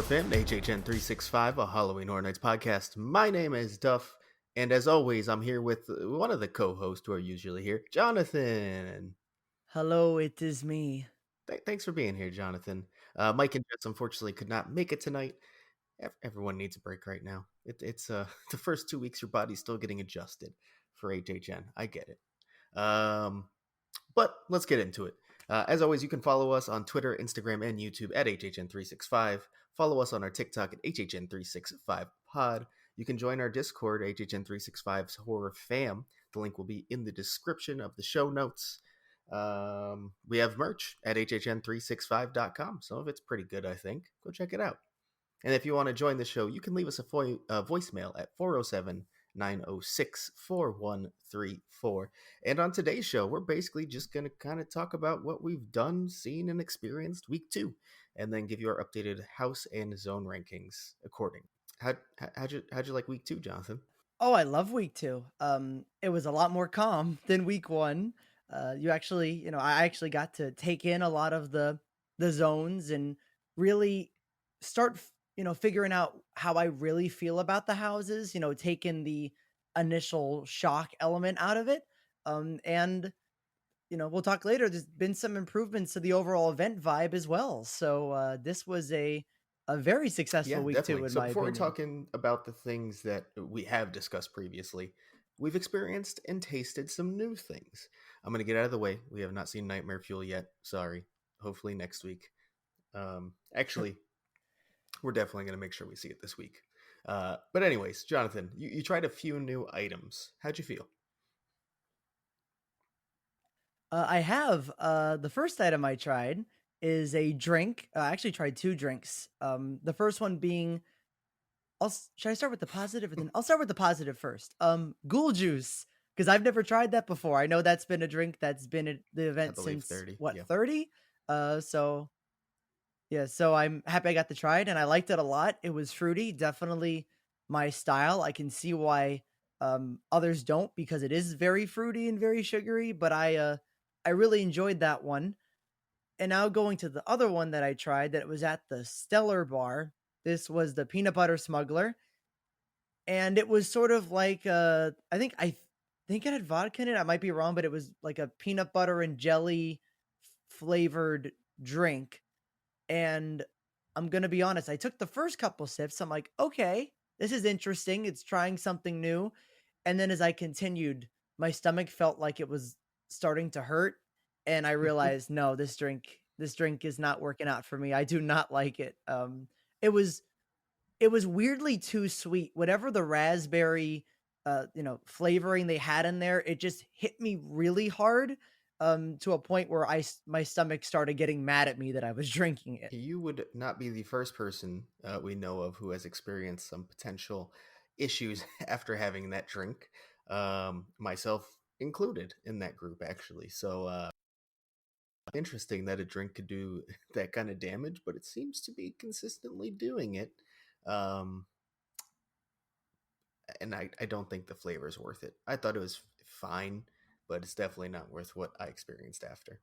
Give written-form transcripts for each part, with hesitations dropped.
fam, HHN 365, a Halloween Horror Nights podcast. My name is Duff, and as always, I'm here with one of the co-hosts who are usually here, Jonathan. Hello, it is me. Thanks for being here, Jonathan. Mike and Jess unfortunately could not make it tonight. Everyone needs a break right now. It's the first 2 weeks your body's still getting adjusted for HHN. I get it. But let's get into it. As always, you can follow us on Twitter, Instagram, and YouTube at HHN365. Follow us on our TikTok at HHN365pod. You can join our Discord, HHN365's Horror Fam. The link will be in the description of the show notes. We have merch at HHN365.com. Some of it's pretty good, I think. Go check it out. And if you want to join the show, you can leave us a voicemail at 407 906 4134. And on today's show, we're basically just going to kind of talk about what we've done, seen, and experienced week 2, and then give you our updated house and zone rankings according. How'd you like week 2, Jonathan? Oh, I love week 2. It was a lot more calm than week 1. I actually got to take in a lot of the zones and really start, figuring out how I really feel about the houses, taking the initial shock element out of it. And we'll talk later. There's been some improvements to the overall event vibe as well. So this was a very Yeah, successful week 2, definitely. in So my before we're opinion. talking about the things that we have discussed previously, we've experienced and tasted some new things. I'm going to get out of the way. We have not seen Nightmare Fuel yet. Sorry. Hopefully next week. Actually, we're definitely going to make sure we see it this week. But anyways, Jonathan, you tried a few new items. How'd you feel? I have. The first item I tried is a drink. I actually tried 2 drinks. The first one being, should I start with the positive, or then I'll start with the positive first. Ghoul juice, because I've never tried that before. I know that's been a drink that's been at the I event believe since 30. what, Yeah. 30? So yeah, so I'm happy I got to try it, and I liked it a lot. It was fruity, definitely my style. I can see why others don't, because it is very fruity and very sugary, but I really enjoyed that one. And now going to the other one that I tried that was at the Stellar Bar. This was the peanut butter smuggler, and it was sort of like I think it had vodka in it. I might be wrong, but it was like a peanut butter and jelly flavored drink. And I'm gonna be honest, I took the first couple sips. I'm like, okay, this is interesting. It's trying something new. And then as I continued, my stomach felt like it was starting to hurt, and I realized, no, this drink is not working out for me. I do not like it. It was it was weirdly too sweet. Whatever the raspberry flavoring they had in there, it just hit me really hard, to a point where my stomach started getting mad at me that I was drinking it. You would not be the first person we know of who has experienced some potential issues after having that drink. Myself included in that group, actually. So, interesting that a drink could do that kind of damage, but it seems to be consistently doing it. Um, and I don't think the flavor is worth it. I thought it was fine, but it's definitely not worth what I experienced after.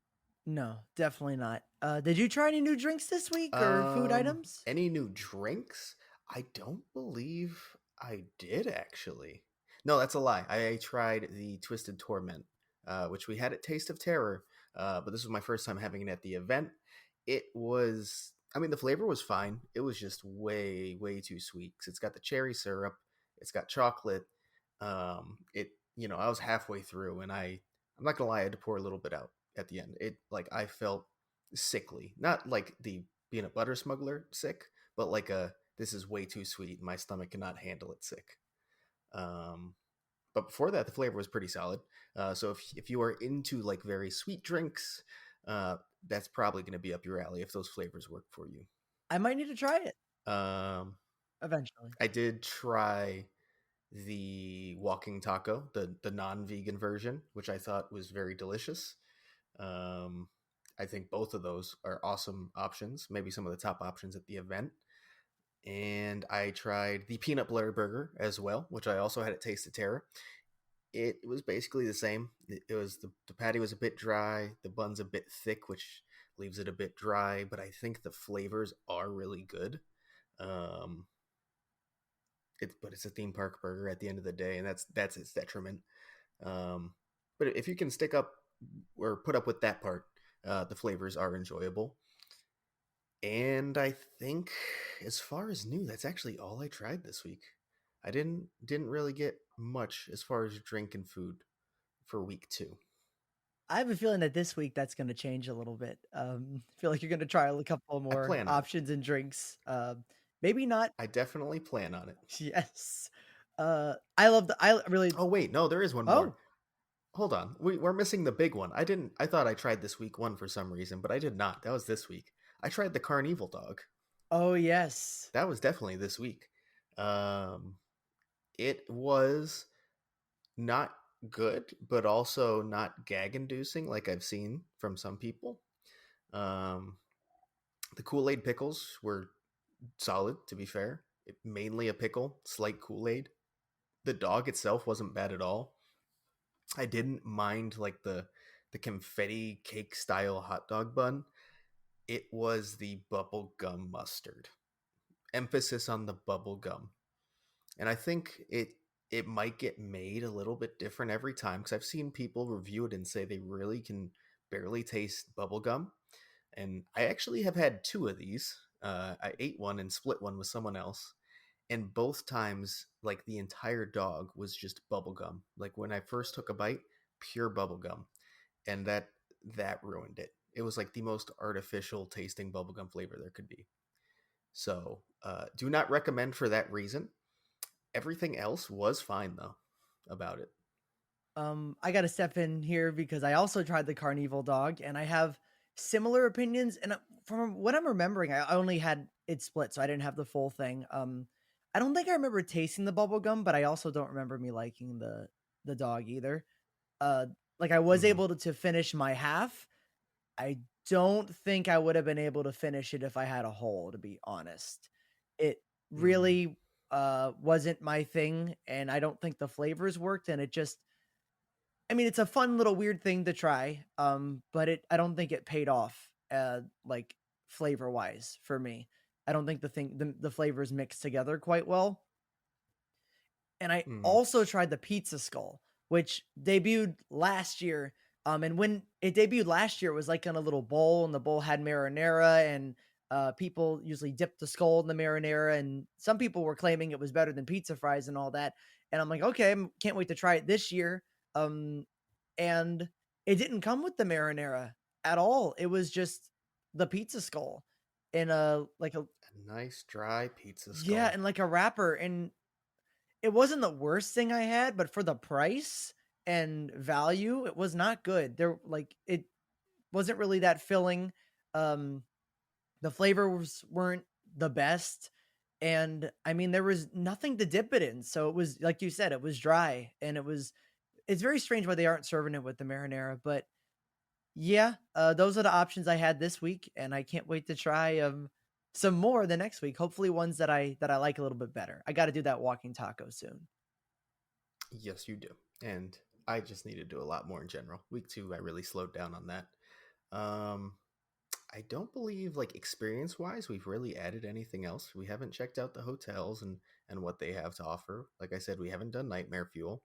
No, definitely not. Did you try any new drinks this week or food items? Any new drinks? I don't believe I did actually. No, that's a lie. I tried the Twisted Torment, which we had at Taste of Terror, but this was my first time having it at the event. It was, I mean, the flavor was fine. It was just way, way too sweet because it's got the cherry syrup, it's got chocolate. I was halfway through, and I'm not gonna lie, I had to pour a little bit out at the end. It like I felt sickly, not like the peanut butter smuggler sick, but like a this is way too sweet. My stomach cannot handle it sick. Um, but before that, the flavor was pretty solid. So if you are into like very sweet drinks, uh, that's probably going to be up your alley if those flavors work for you. I might need to try it Um, eventually. I did try the walking taco, the non-vegan version, which I thought was very delicious. Um, I think both of those are awesome options, maybe some of the top options at the event. And I tried the peanut butter burger as well, which I also had at Taste of Terror. It was basically the same. It was the patty was a bit dry, the bun's a bit thick, which leaves it a bit dry, but I think the flavors are really good. Um, but it's a theme park burger at the end of the day, and that's its detriment. Um, but if you can stick up or put up with that part, the flavors are enjoyable. And I think, as far as new, that's actually all I tried this week. I didn't really get much as far as drink and food for week 2. I have a feeling that this week that's gonna change a little bit. I feel like you're gonna try a couple I more plan on it. options and drinks. Maybe not. I definitely plan on it. Yes. I love the I really Oh wait, no, there is one more. Oh, Hold on, we're missing the big one. I didn't. I thought I tried this week 1 for some reason, but I did not. That was this week. I tried the Carnival dog. oh, yes. That was definitely this week. Um, it was not good, but also not gag inducing like I've seen from some people. Um, the Kool Aid pickles were solid, to be fair. Mainly a pickle, slight Kool Aid. The dog itself wasn't bad at all. I didn't mind like the confetti cake style hot dog bun. It was the bubble gum mustard. Emphasis on the bubble gum. And I think it might get made a little bit different every time because I've seen people review it and say they really can barely taste bubble gum. And I actually have had 2 of these. I ate one and split one with someone else, and both times, like the entire dog was just bubble gum. Like when I first took a bite, pure bubble gum, and that ruined it. It was like the most artificial tasting bubblegum flavor there could be. So, do not recommend for that reason. Everything else was fine though about it. I gotta step in here because I also tried the Carnival dog, and I have similar opinions. And from what I'm remembering, I only had it split, so I didn't have the full thing. I don't think I remember tasting the bubble gum, but I also don't remember me liking the dog either. Uh, like I was Mm, able to finish my half. I don't think I would have been able to finish it if I had a whole, to be honest. It mm, really wasn't my thing, and I don't think the flavors worked, and it just I mean, it's a fun little weird thing to try, but I don't think it paid off, like, flavor-wise for me. I don't think the flavors mixed together quite well. And I mm, also tried the pizza skull, which debuted last year. And when it debuted last year, it was like in a little bowl, and the bowl had marinara, and people usually dip the skull in the marinara. And some people were claiming it was better than pizza fries and all that. And I'm like, okay, can't wait to try it this year. Um, and it didn't come with the marinara at all. It was just the pizza skull in a like a a nice dry pizza yeah, skull. and like a wrapper. And it wasn't the worst thing I had, but for the price and value, it was not good. It wasn't really that filling. Um, the flavors weren't the best. And I mean, there was nothing to dip it in. So it was, like you said, it was dry, and it's very strange why they aren't serving it with the marinara. But yeah, those are the options I had this week. And I can't wait to try, some more the next week. Hopefully ones that I like a little bit better. I got to do that walking taco soon. Yes, you do. And I just need to do a lot more in general. Week 2, I really slowed down on that. Um, I don't believe, like experience wise, we've really added anything else. We haven't checked out the hotels and what they have to offer. Like I said, we haven't done Nightmare Fuel.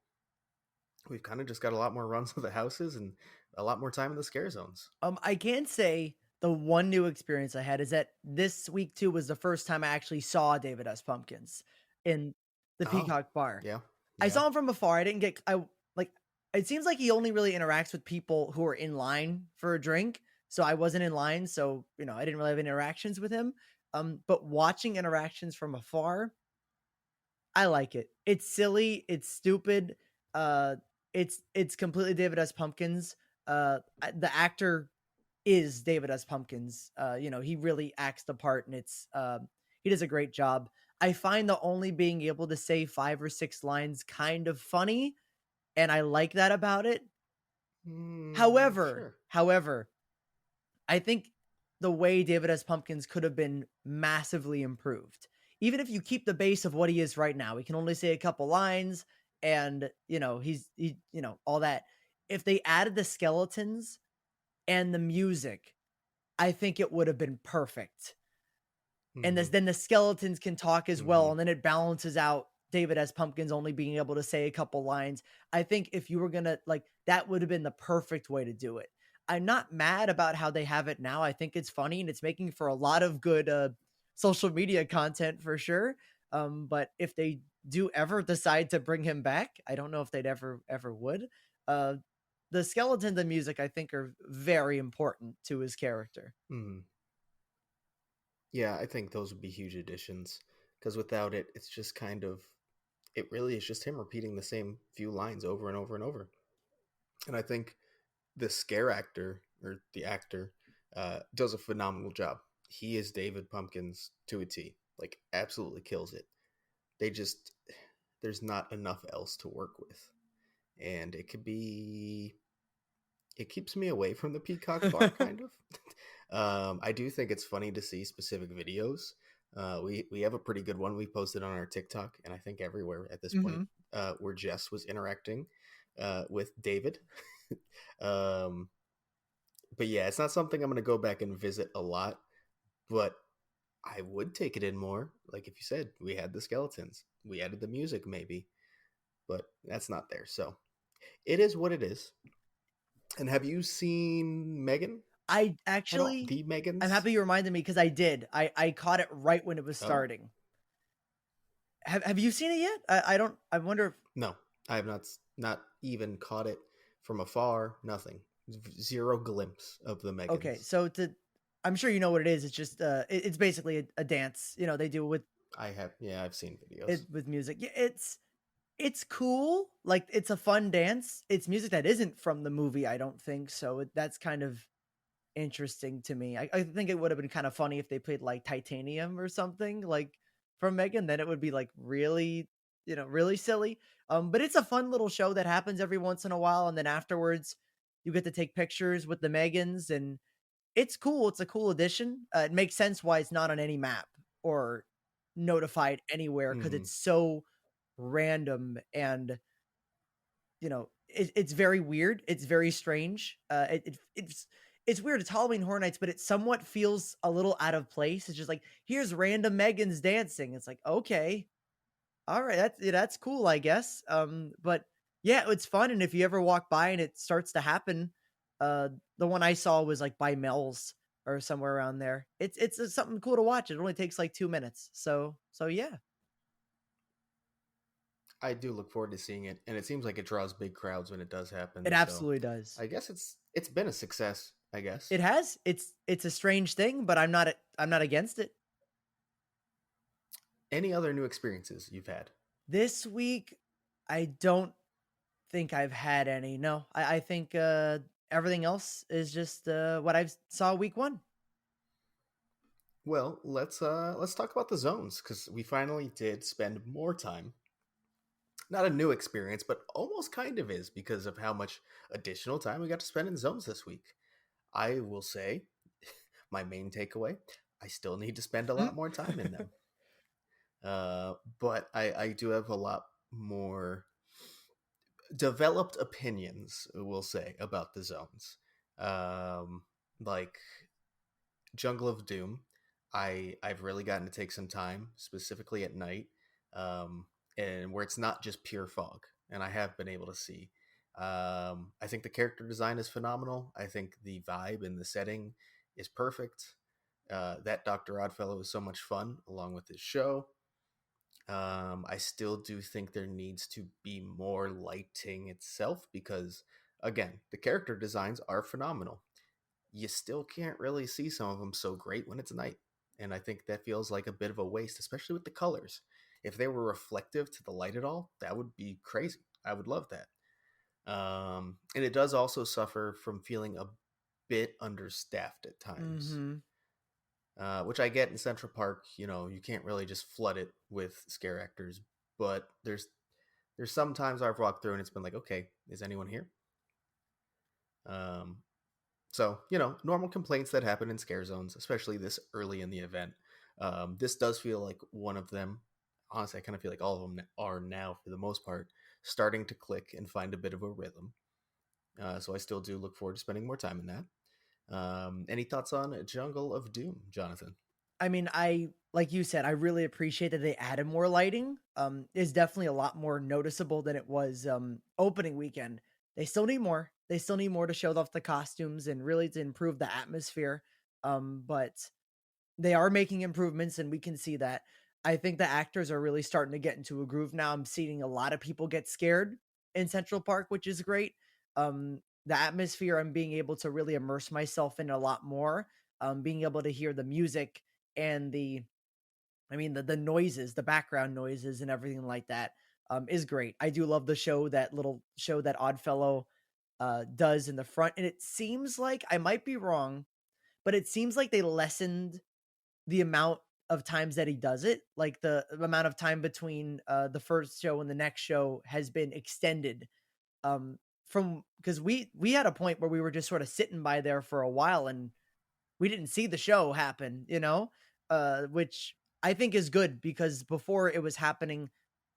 We've kind of just got a lot more runs of the houses and a lot more time in the scare zones. I can say the one new experience I had is that this week too was the first time I actually saw David S. Pumpkins in the Oh, Peacock Bar. yeah, I yeah. saw him from afar. I didn't get I like it seems like he only really interacts with people who are in line for a drink. So I wasn't in line, so I didn't really have interactions with him. But watching interactions from afar, I like it. It's silly, it's stupid. Uh it's completely David S. Pumpkins. The actor is David S. Pumpkins. He really acts the part, and he does a great job. I find the only being able to say 5 or 6 lines kind of funny, and I like that about it. However, Sure. however, I think the way David S. Pumpkins could have been massively improved. Even if you keep the base of what he is right now, he can only say a couple lines, and all that. If they added the skeletons and the music, I think it would have been perfect. and Mm-hmm. then the skeletons can talk as Mm-hmm. well, and then it balances out David as Pumpkins only being able to say a couple lines. I think if you were gonna like that would have been the perfect way to do it. I'm not mad about how they have it now. I think it's funny and it's making for a lot of good social media content for sure. But if they do ever decide to bring him back, I don't know if they'd ever would. Uh, the skeletons and music I think are very important to his character. Mm-hmm. Yeah, I think those would be huge additions because without it, it's just kind of it really is just him repeating the same few lines over and over and over. And I think the scare actor or the actor does a phenomenal job. He is David Pumpkins to a T. Like absolutely kills it. They just there's not enough else to work with, and it keeps me away from the Peacock Bar kind of. I do think it's funny to see specific videos. We have a pretty good one we posted on our TikTok, and I think everywhere at this point, Mhm. where Jess was interacting with David. um, but yeah, it's not something I'm going to go back and visit a lot, but I would take it in more. Like if you said, we had the skeletons, we added the music maybe, but that's not there. So it is what it is. And have you seen Megan I at all? actually The I'm Megans? happy you reminded me because I did. I caught it right when it was Oh, starting. Have you seen it yet? I don't. I wonder. If, no, I have not even caught it from afar. Nothing. Zero glimpse of the okay, Megans. so to I'm sure you know what it is. It's just it's basically a dance. You know, they do I have, yeah, I've seen it videos. with music. Yeah, it's cool. Like it's a fun dance. It's music that isn't from the movie. I don't think so. That's kind of interesting to me. I think it would have been kind of funny if they played like Titanium or something like from Megan. Then it would be like really, really silly. But it's a fun little show that happens every once in a while, and then afterwards, you get to take pictures with the Megans, and it's cool. It's a cool addition. It makes sense why it's not on any map or notified anywhere because Hmm. it's so random and it's very weird. It's very strange. It's weird. It's Halloween Horror Nights, but it somewhat feels a little out of place. It's just like here's random Megans dancing. It's like okay, all right, that's cool, I guess. But yeah, it's fun. And if you ever walk by and it starts to happen, uh, the one I saw was like by Mel's or somewhere around there. It's something cool to watch. It only takes like 2 minutes. So yeah, I do look forward to seeing it, and it seems like it draws big crowds when it does it happen. So absolutely does. I guess it's been a success. I guess. It has. It's a strange thing, but I'm not against it. Any other new experiences you've had? This week, I don't think I've had any. No, I think everything else is just what I saw week one. Well, let's talk about the zones because we finally did spend more time. Not a new experience, but almost kind of is because of how much additional time we got to spend in zones this week. I will say, my main takeaway: I still need to spend a Mm. lot more time in them. But I do have a lot more developed opinions, we'll say, about the zones. Um, like Jungle of Doom, I've really gotten to take some time, specifically at night, um, and where it's not just pure fog, and I have been able to see. I think the character design is phenomenal. I think the vibe and the setting is perfect. That Doctor Oddfellow is so much fun, along with his show. I still do think there needs to be more lighting itself because, again, the character designs are phenomenal. You still can't really see some of them so great when it's night. And I think that feels like a bit of a waste, especially with the colors. If they were reflective to the light at all, that would be crazy. I would love that. And it does also suffer from feeling a bit understaffed at times, Hmm. which I get in Central Park. You know, you can't really just flood it with scare actors, but there's sometimes I've walked through and it's been like, okay, is anyone here? Um, So, normal complaints that happen in scare zones, especially this early in the event. This does feel like one of them. Honestly, I kind of feel like all of them are now, for the most part, starting to click and find a bit of a rhythm. So I still do look forward to spending more time in that. Any thoughts on Jungle of Doom, Jonathan? I mean, I like you said, I really appreciate that they added more lighting. It's definitely a lot more noticeable than it was opening weekend. They still need more. They still need more to show off the costumes and really to improve the atmosphere. But they are making improvements and we can see that. I think the actors are really starting to get into a groove now. I'm seeing a lot of people get scared in Central Park, which is great. The atmosphere I'm being able to really immerse myself in a lot more. Being able to hear the music and the noises, the background noises and everything like that is great. I do love the show, that little show that Oddfellow does in the front, and it seems like I might be wrong, but it seems like they lessened the amount of times that he does it, like the amount of time between the first show and the next show has been extended. From because we had a point where we were just sort of sitting by there for a while and we didn't see the show happen, which I think is good because before it was happening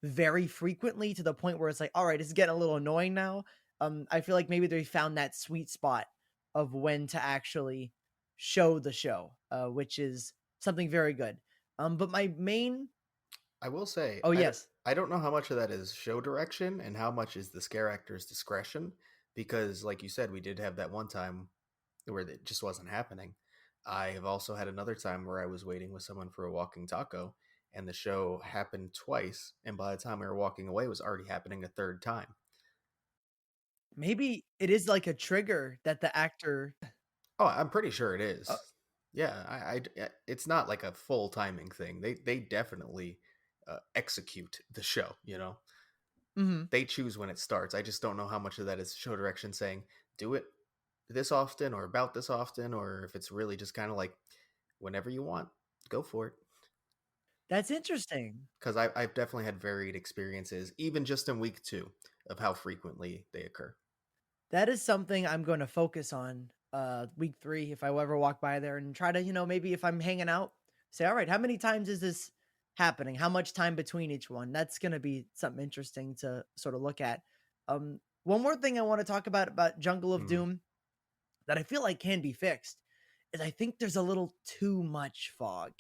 very frequently to the point where it's like, all right, it's getting a little annoying now. I feel like maybe they found that sweet spot of when to actually show the show, which is something very good. But my main, I will say, oh yes, I don't know how much of that is show direction and how much is the scare actor's discretion, because, like you said, we did have that one time where it just wasn't happening. I have also had another time where I was waiting with someone for a walking taco, and the show happened twice, and by the time we were walking away, it was already happening a third time. maybe it is like a trigger that the actor. Oh, I'm pretty sure it Uh, is. Yeah, it's not like a full timing thing. They definitely execute the show. You know, mhm. they choose when it starts. I just don't know how much of that is show direction saying do it this often or about this often, or if it's really just kind of like whenever you want, go for it. That's interesting. Because I've definitely had varied experiences, even just in week two, of how frequently they occur. That is something I'm gonna focus on, week 3 if I ever walk by there and try to, maybe if I'm hanging out, say, "Alright, how many times is this happening? How much time between each one?" That's gonna be something interesting to sort of look at. One more thing I wanna talk about Jungle of Mm. Doom that I feel like can be fixed is I think there's a little too much fog.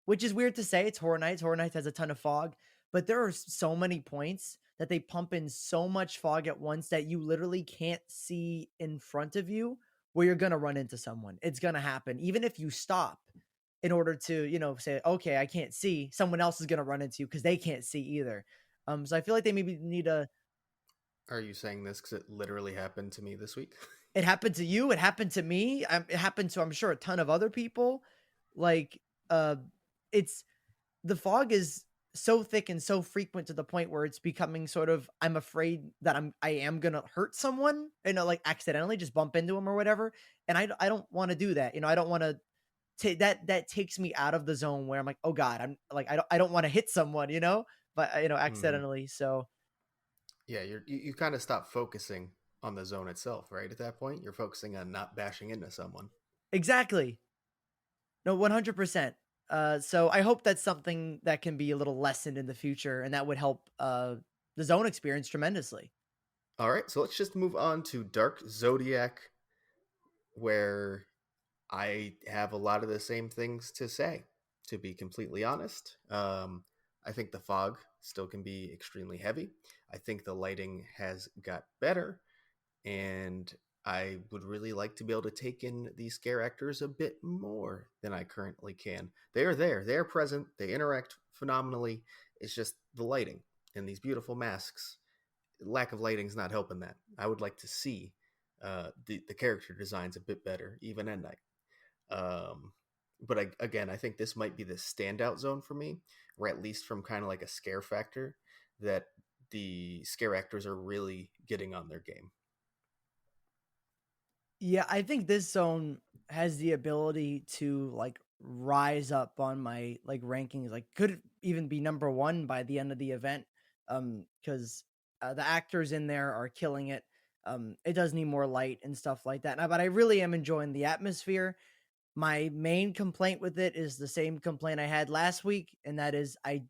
Which is weird to say. It's Horror Nights. Horror Nights has a ton of fog, but there are so many points that they pump in so much fog at once that you literally can't see in front of you where you're gonna run into someone. It's gonna happen. Even if you stop in order to, say, okay, I can't see, someone else is gonna run into you because they can't see either. So I feel like they maybe need a. Are you saying this because it literally happened to me this week? It happened to you. It happened to me. It happened to, I'm sure, a ton of other people. Like, it's the fog is so thick and so frequent to the point where it's becoming sort of, I'm afraid that I am gonna hurt someone, like accidentally just bump into them or whatever. And I don't want to do that. I don't want to take that takes me out of the zone where I'm like, oh God, I'm like, I don't want to hit someone, but Hmm. accidentally. So Yeah, you kind of stop focusing on the zone itself, right? At that point, you're focusing on not bashing into someone. exactly. No, 100%. So I hope that's something that can be a little lessened in the future, and that would help the zone experience tremendously. All right, so let's just move on to Dark Zodiac, where I have a lot of the same things to say, to be completely honest. I think the fog still can be extremely heavy. I think the lighting has got better, and I would really like to be able to take in these scare actors a bit more than I currently can. They are there, they are present, they interact phenomenally. It's just the lighting and these beautiful masks. Lack of lighting is not helping that. I would like to see the character designs a bit better, even at night. Um, but again, I think this might be the standout zone for me, or at least from kind of like a scare factor, that the scare actors are really getting on their game. Yeah, I think this zone has the ability to like rise up on my like rankings. Like could even be number 1 by the end of the event. Cuz the actors in there are killing it. It does need more light and stuff like that. But I really am enjoying the atmosphere. My main complaint with it is the same complaint I had last week, and that is I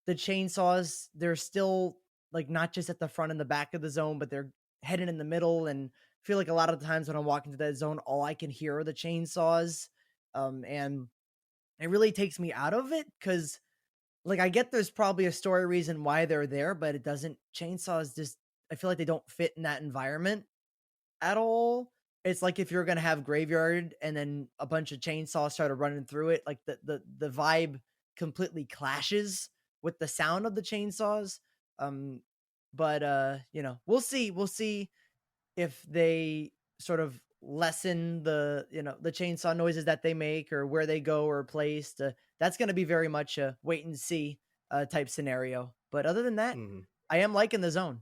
the chainsaws, they're still like not just at the front and the back of the zone, but they're heading in the middle. And I feel like a lot of the times when I'm walking to that zone, all I can hear are the chainsaws. And It really takes me out of it because, like, I get there's probably a story reason why they're there, but it doesn't. Chainsaws just, I feel like they don't fit in that environment at all. It's like if you're gonna have graveyard and then a bunch of chainsaws started running through it, like the vibe completely clashes with the sound of the chainsaws. Um, but we'll see if they sort of lessen the chainsaw noises that they make or where they go or placed. That's going to be very much a wait and see type scenario. But other than that, Hmm. I am liking the zone.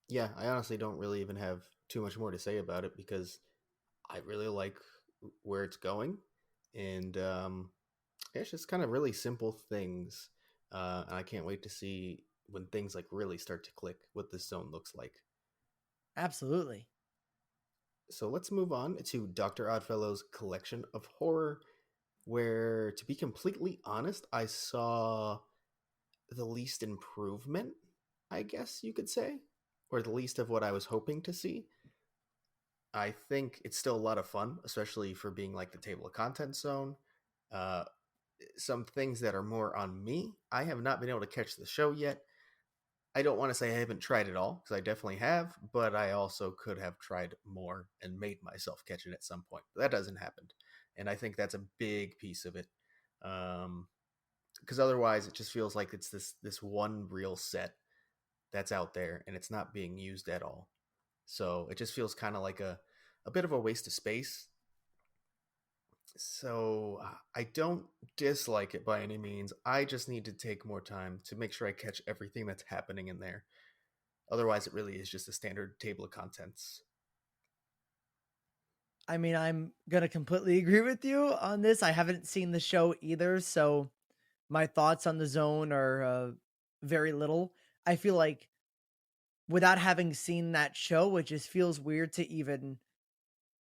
Yeah, I honestly don't really even have too much more to say about it because I really like where it's going, and it's just kind of really simple things, and I can't wait to see when things like really start to click what this zone looks like. Absolutely. So let's move on to Dr. Oddfellow's collection of horror, where, to be completely honest, I saw the least improvement, I guess you could say, or the least of what I was hoping to see. I think it's still a lot of fun, especially for being like the table of contents zone. Uh, some things that are more on me. I have not been able to catch the show yet. I don't want to say I haven't tried it all because I definitely have, but I also could have tried more and made myself catch it at some point. But that doesn't happen, and I think that's a big piece of it. Because otherwise, it just feels like it's this one real set that's out there, and it's not being used at all. So it just feels kind of like a bit of a waste of space. So I don't dislike it by any means. I just need to take more time to make sure I catch everything that's happening in there. Otherwise, it really is just a standard table of contents. I mean, I'm gonna completely agree with you on this. I haven't seen the show either, so my thoughts on the zone are very little. I feel like without having seen that show, it just feels weird to even,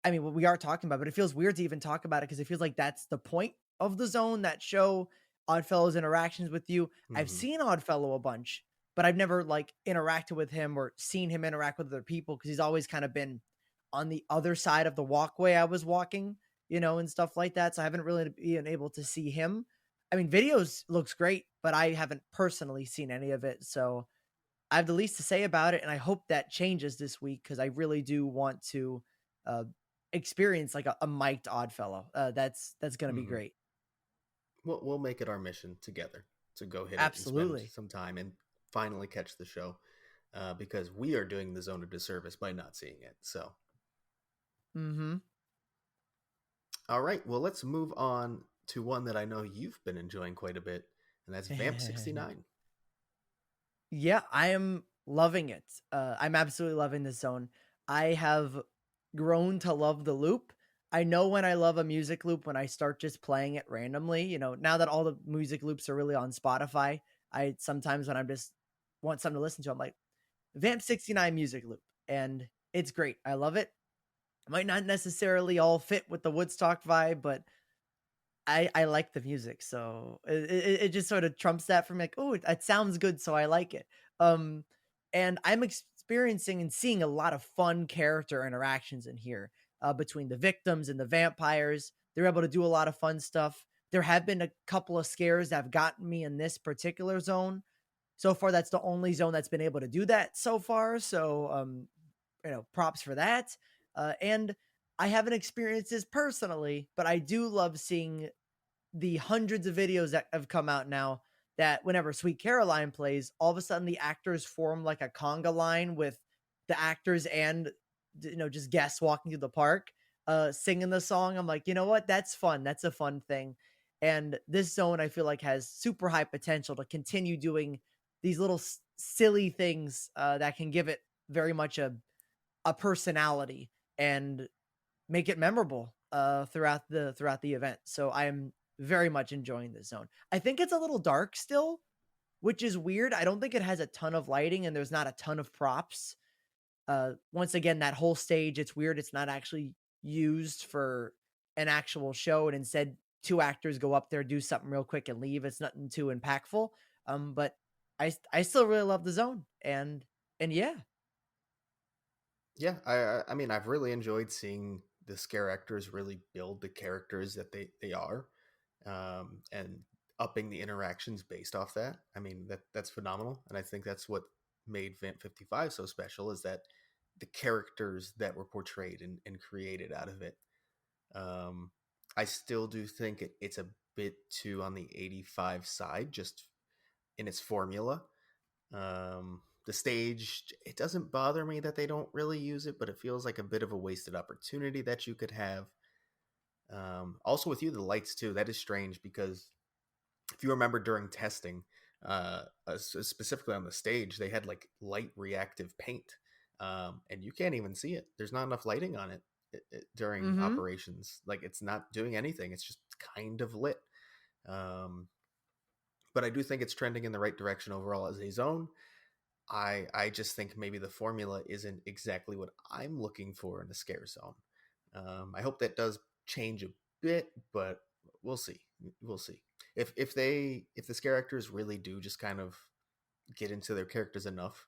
I mean, what we are talking about, but it feels weird to even talk about it because it feels like that's the point of the zone, that show, Oddfellow's interactions with you. I've Hmm. seen Oddfellow a bunch, but I've never like interacted with him or seen him interact with other people because he's always kind of been on the other side of the walkway I was walking, and stuff like that. So I haven't really been able to see him. I mean, videos looks great, but I haven't personally seen any of it. So I have the least to say about it, and I hope that changes this week because I really do want to uh, experience like a mic'd Oddfellow. That's gonna be Hmm. great. We'll make it our mission together to go hit it and spend Absolutely. some time and finally catch the show, because we are doing the zone a disservice by not seeing it. So, Hmm. all right, well, let's move on to one that I know you've been enjoying quite a bit, and that's Vamp 69. Yeah, I am loving it. I'm absolutely loving this zone. I have grown to love the loop. I know when I love a music loop when I start just playing it randomly. Now that all the music loops are really on Spotify, I sometimes when I'm just want something to listen to, I'm like, Vamp 69 music loop. And it's great. I love it. It might not necessarily all fit with the Woodstock vibe, but I like the music, so it just sort of trumps that for me. Like, oh, it sounds good, so I like it. Um, and I'm experiencing and seeing a lot of fun character interactions in here between the victims and the vampires. They're able to do a lot of fun stuff. There have been a couple of scares that have gotten me in this particular zone. So far, that's the only zone that's been able to do that so far. So, props for that. And I haven't experienced this personally, but I do love seeing the hundreds of videos that have come out now that whenever Sweet Caroline plays, all of a sudden the actors form like a conga line with the actors and just guests walking through the park singing the song. I'm like, you know what? That's fun. That's a fun thing. And this zone I feel like has super high potential to continue doing these little silly things that can give it very much a personality and make it memorable throughout the event. So I am very much enjoying this zone. I think it's a little dark still, which is weird. I don't think it has a ton of lighting and there's not a ton of props. Once again, that whole stage, it's weird. It's not actually used for an actual show, and instead, two actors go up there, do something real quick, and leave. It's nothing too impactful. But I still really love the zone, and yeah. Yeah, I mean, I've really enjoyed seeing the scare actors really build the characters that they are, and upping the interactions based off that. I mean, that's phenomenal, and I think that's what made Vamp 55 so special, is that the characters that were portrayed and created out of it. Um, I still do think it's a bit too on the 85 side, just in its formula. The stage, it doesn't bother me that they don't really use it, but it feels like a bit of a wasted opportunity that you could have. Also, with you, the lights too. That is strange because if you remember during testing, specifically on the stage, they had like light reactive paint, and you can't even see it. There's not enough lighting on it during Mhm. operations. Like it's not doing anything. It's just kind of lit. Um, but I do think it's trending in the right direction overall as a zone. I just think maybe the formula isn't exactly what I'm looking for in a scare zone. I hope that does change a bit, but we'll see. We'll see. If the scare actors really do just kind of get into their characters enough,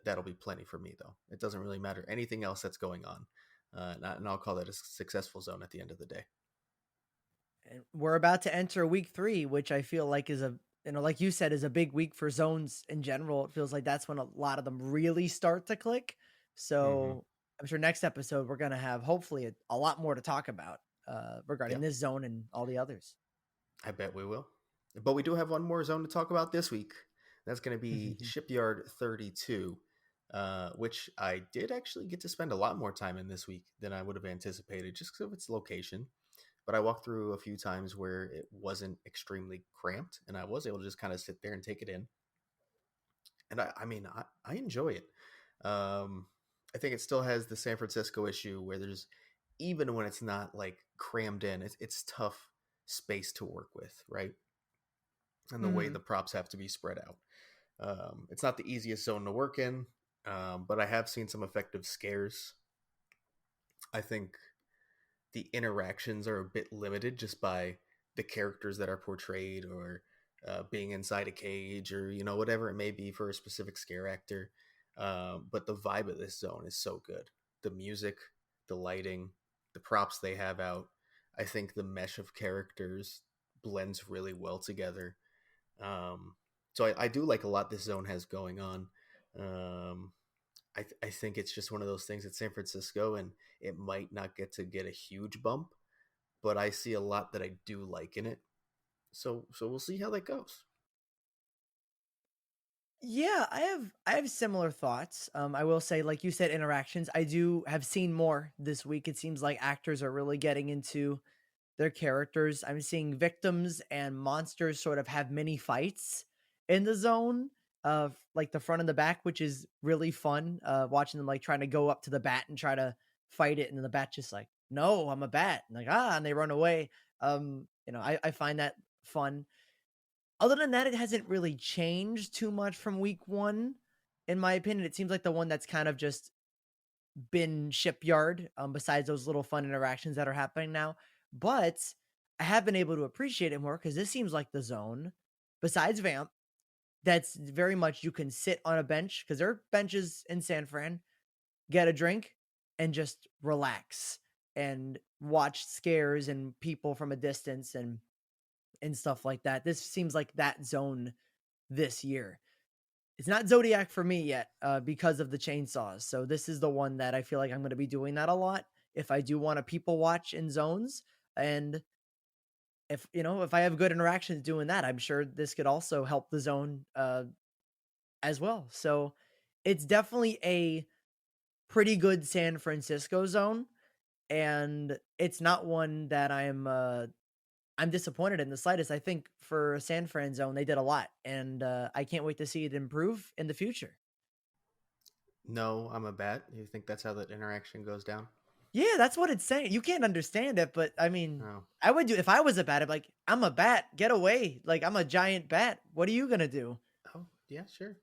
that'll be plenty for me though. It doesn't really matter anything else that's going on, and I'll call that a successful zone at the end of the day. And we're about to enter week 3, which I feel like is a like you said, is a big week for zones in general. It feels like that's when a lot of them really start to click. Mm-hmm. So I'm sure next episode we're gonna have hopefully a lot more to talk about Yeah, regarding this zone and all the others. I bet we will. But we do have one more zone to talk about this week. That's going to be Shipyard 32, which I did actually get to spend a lot more time in this week than I would have anticipated just because of its location. But I walked through a few times where it wasn't extremely cramped, and I was able to just kind of sit there and take it in. And I mean, I enjoy it. Um, I think it still has the San Francisco issue where there's, even when it's not like crammed in, it's tough space to work with, right? And the way Mhm. the props have to be spread out. It's not the easiest zone to work in, but I have seen some effective scares. I think the interactions are a bit limited just by the characters that are portrayed, or being inside a cage, or whatever it may be for a specific scare actor. But the vibe of this zone is so good. The music, the lighting, the props they have out. I think the mesh of characters blends really well together. So I do like a lot this zone has going on. Um, I think it's just one of those things at San Francisco, and it might not get a huge bump, but I see a lot that I do like in it. So we'll see how that goes. Yeah, I have similar thoughts. I will say, like you said, interactions. I do have seen more this week. It seems like actors are really getting into their characters. I'm seeing victims and monsters sort of have mini fights in the zone of like the front and the back, which is really fun. Watching them like trying to go up to the bat and try to fight it, and then the bat just like, no, I'm a bat, and like and they run away. I find that fun. Other than that, it hasn't really changed too much from week 1, in my opinion. It seems like the one that's kind of just been Shipyard, besides those little fun interactions that are happening now. But I have been able to appreciate it more because this seems like the zone, besides Vamp, that's very much you can sit on a bench because there are benches in San Fran, get a drink, and just relax and watch scares and people from a distance and stuff like that. This seems like that zone this year. It's not Zodiac for me yet, because of the chainsaws. So this is the one that I feel like I'm going to be doing that a lot if I do want to people watch in zones. And if I have good interactions doing that, I'm sure this could also help the zone as well. So it's definitely a pretty good San Francisco zone, and it's not one that I'm disappointed in the slightest. I think for a San Fran zone, they did a lot, and I can't wait to see it improve in the future. No, I'm a bat. You think that's how that interaction goes down? Yeah, that's what it's saying. You can't understand it, but I mean, Oh, I would do if I was a bat. I'm like, I'm a bat. Get away! Like I'm a giant bat. What are you gonna do? oh, yeah, sure.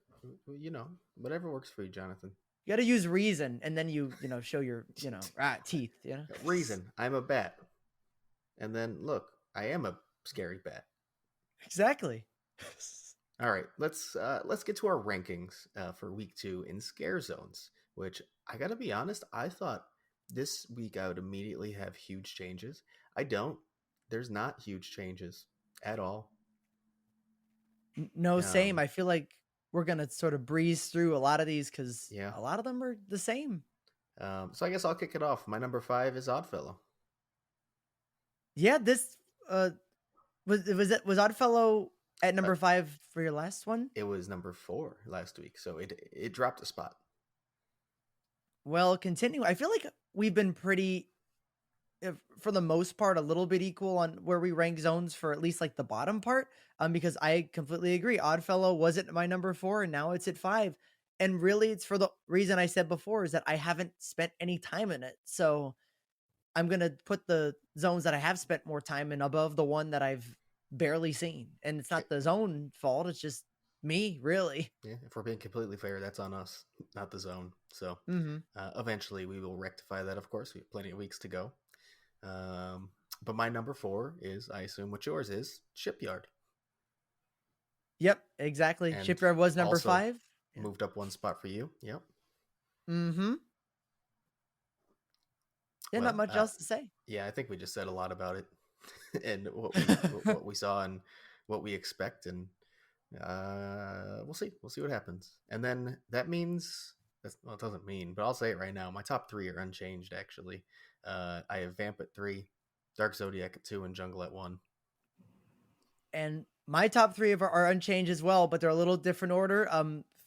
Whatever works for you, Jonathan. You got to use reason, and then show your teeth. Reason, I'm a bat, and then look, I am a scary bat. Exactly. All right, let's get to our rankings for week 2 in scare zones, which I gotta be honest, I thought This week I would immediately have huge changes. I don't. There's not huge changes at all. No, same. Um, I feel like we're gonna sort of breeze through a lot of these because yeah. a lot of them are the same. So I guess I'll kick it off. My number five is Oddfellow. Yeah, this uh was Oddfellow at Uh, number 5 for your last one? it was number four last week, so it dropped a spot. Well, continue. I feel like we've been pretty, for the most part, a little bit equal on where we rank zones for at least like the bottom part. Because I completely agree. Oddfellow wasn't my number 4, and now it's at 5. And really, it's for the reason I said before is that I haven't spent any time in it. So I'm gonna put the zones that I have spent more time in above the one that I've barely seen. And it's Eh, not the zone fault; it's just me, really. Yeah, if we're being completely fair, that's on us, not the zone. So Hmm. eventually we will rectify that. Of course, we have plenty of weeks to go. Um, but my number four is, I assume, what yours is, Shipyard, Yep, exactly. and Shipyard was number also 5. Yeah. moved up one spot for you. Yep. Mm-hmm. Yeah, not Well, much else to say. yeah, I think we just said a lot about it, and what we saw and what we expect, and we'll see. We'll see what happens. And then that means well, it doesn't mean, but I'll say it right now. My top three are unchanged. Actually, I have Vamp at 3, Dark Zodiac at 2, and Jungle at 1. And my top 3 are unchanged as well, but they're a little different order.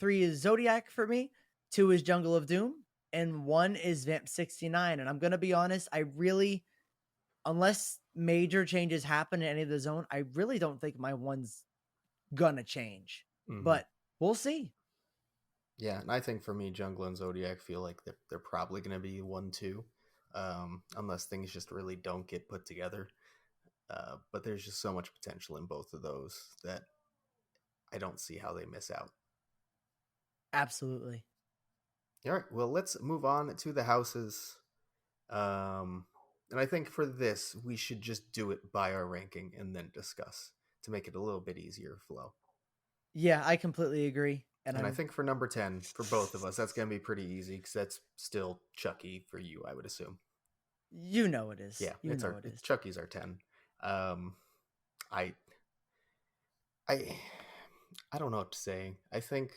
3 is Zodiac for me, 2 is Jungle of Doom, and 1 is Vamp 69. And I'm gonna be honest, I really, unless major changes happen in any of the zone, I really don't think my one's gonna change. Mm-hmm. But we'll see. Yeah, and I think for me, Jungle and Zodiac feel like they're probably going to be 1-2, unless things just really don't get put together. But there's just so much potential in both of those that I don't see how they miss out. Absolutely. All right, well, let's move on to the houses. Um, and I think for this, we should just do it by our ranking and then discuss to make it a little bit easier flow. Yeah, I completely agree. And And I I'm think for number 10, for both of us, that's going to be pretty easy because that's still Chucky for you, I would assume. you know it is. Yeah, You know it it's is. Chucky's our 10. Um, I I I don't know what to say. I think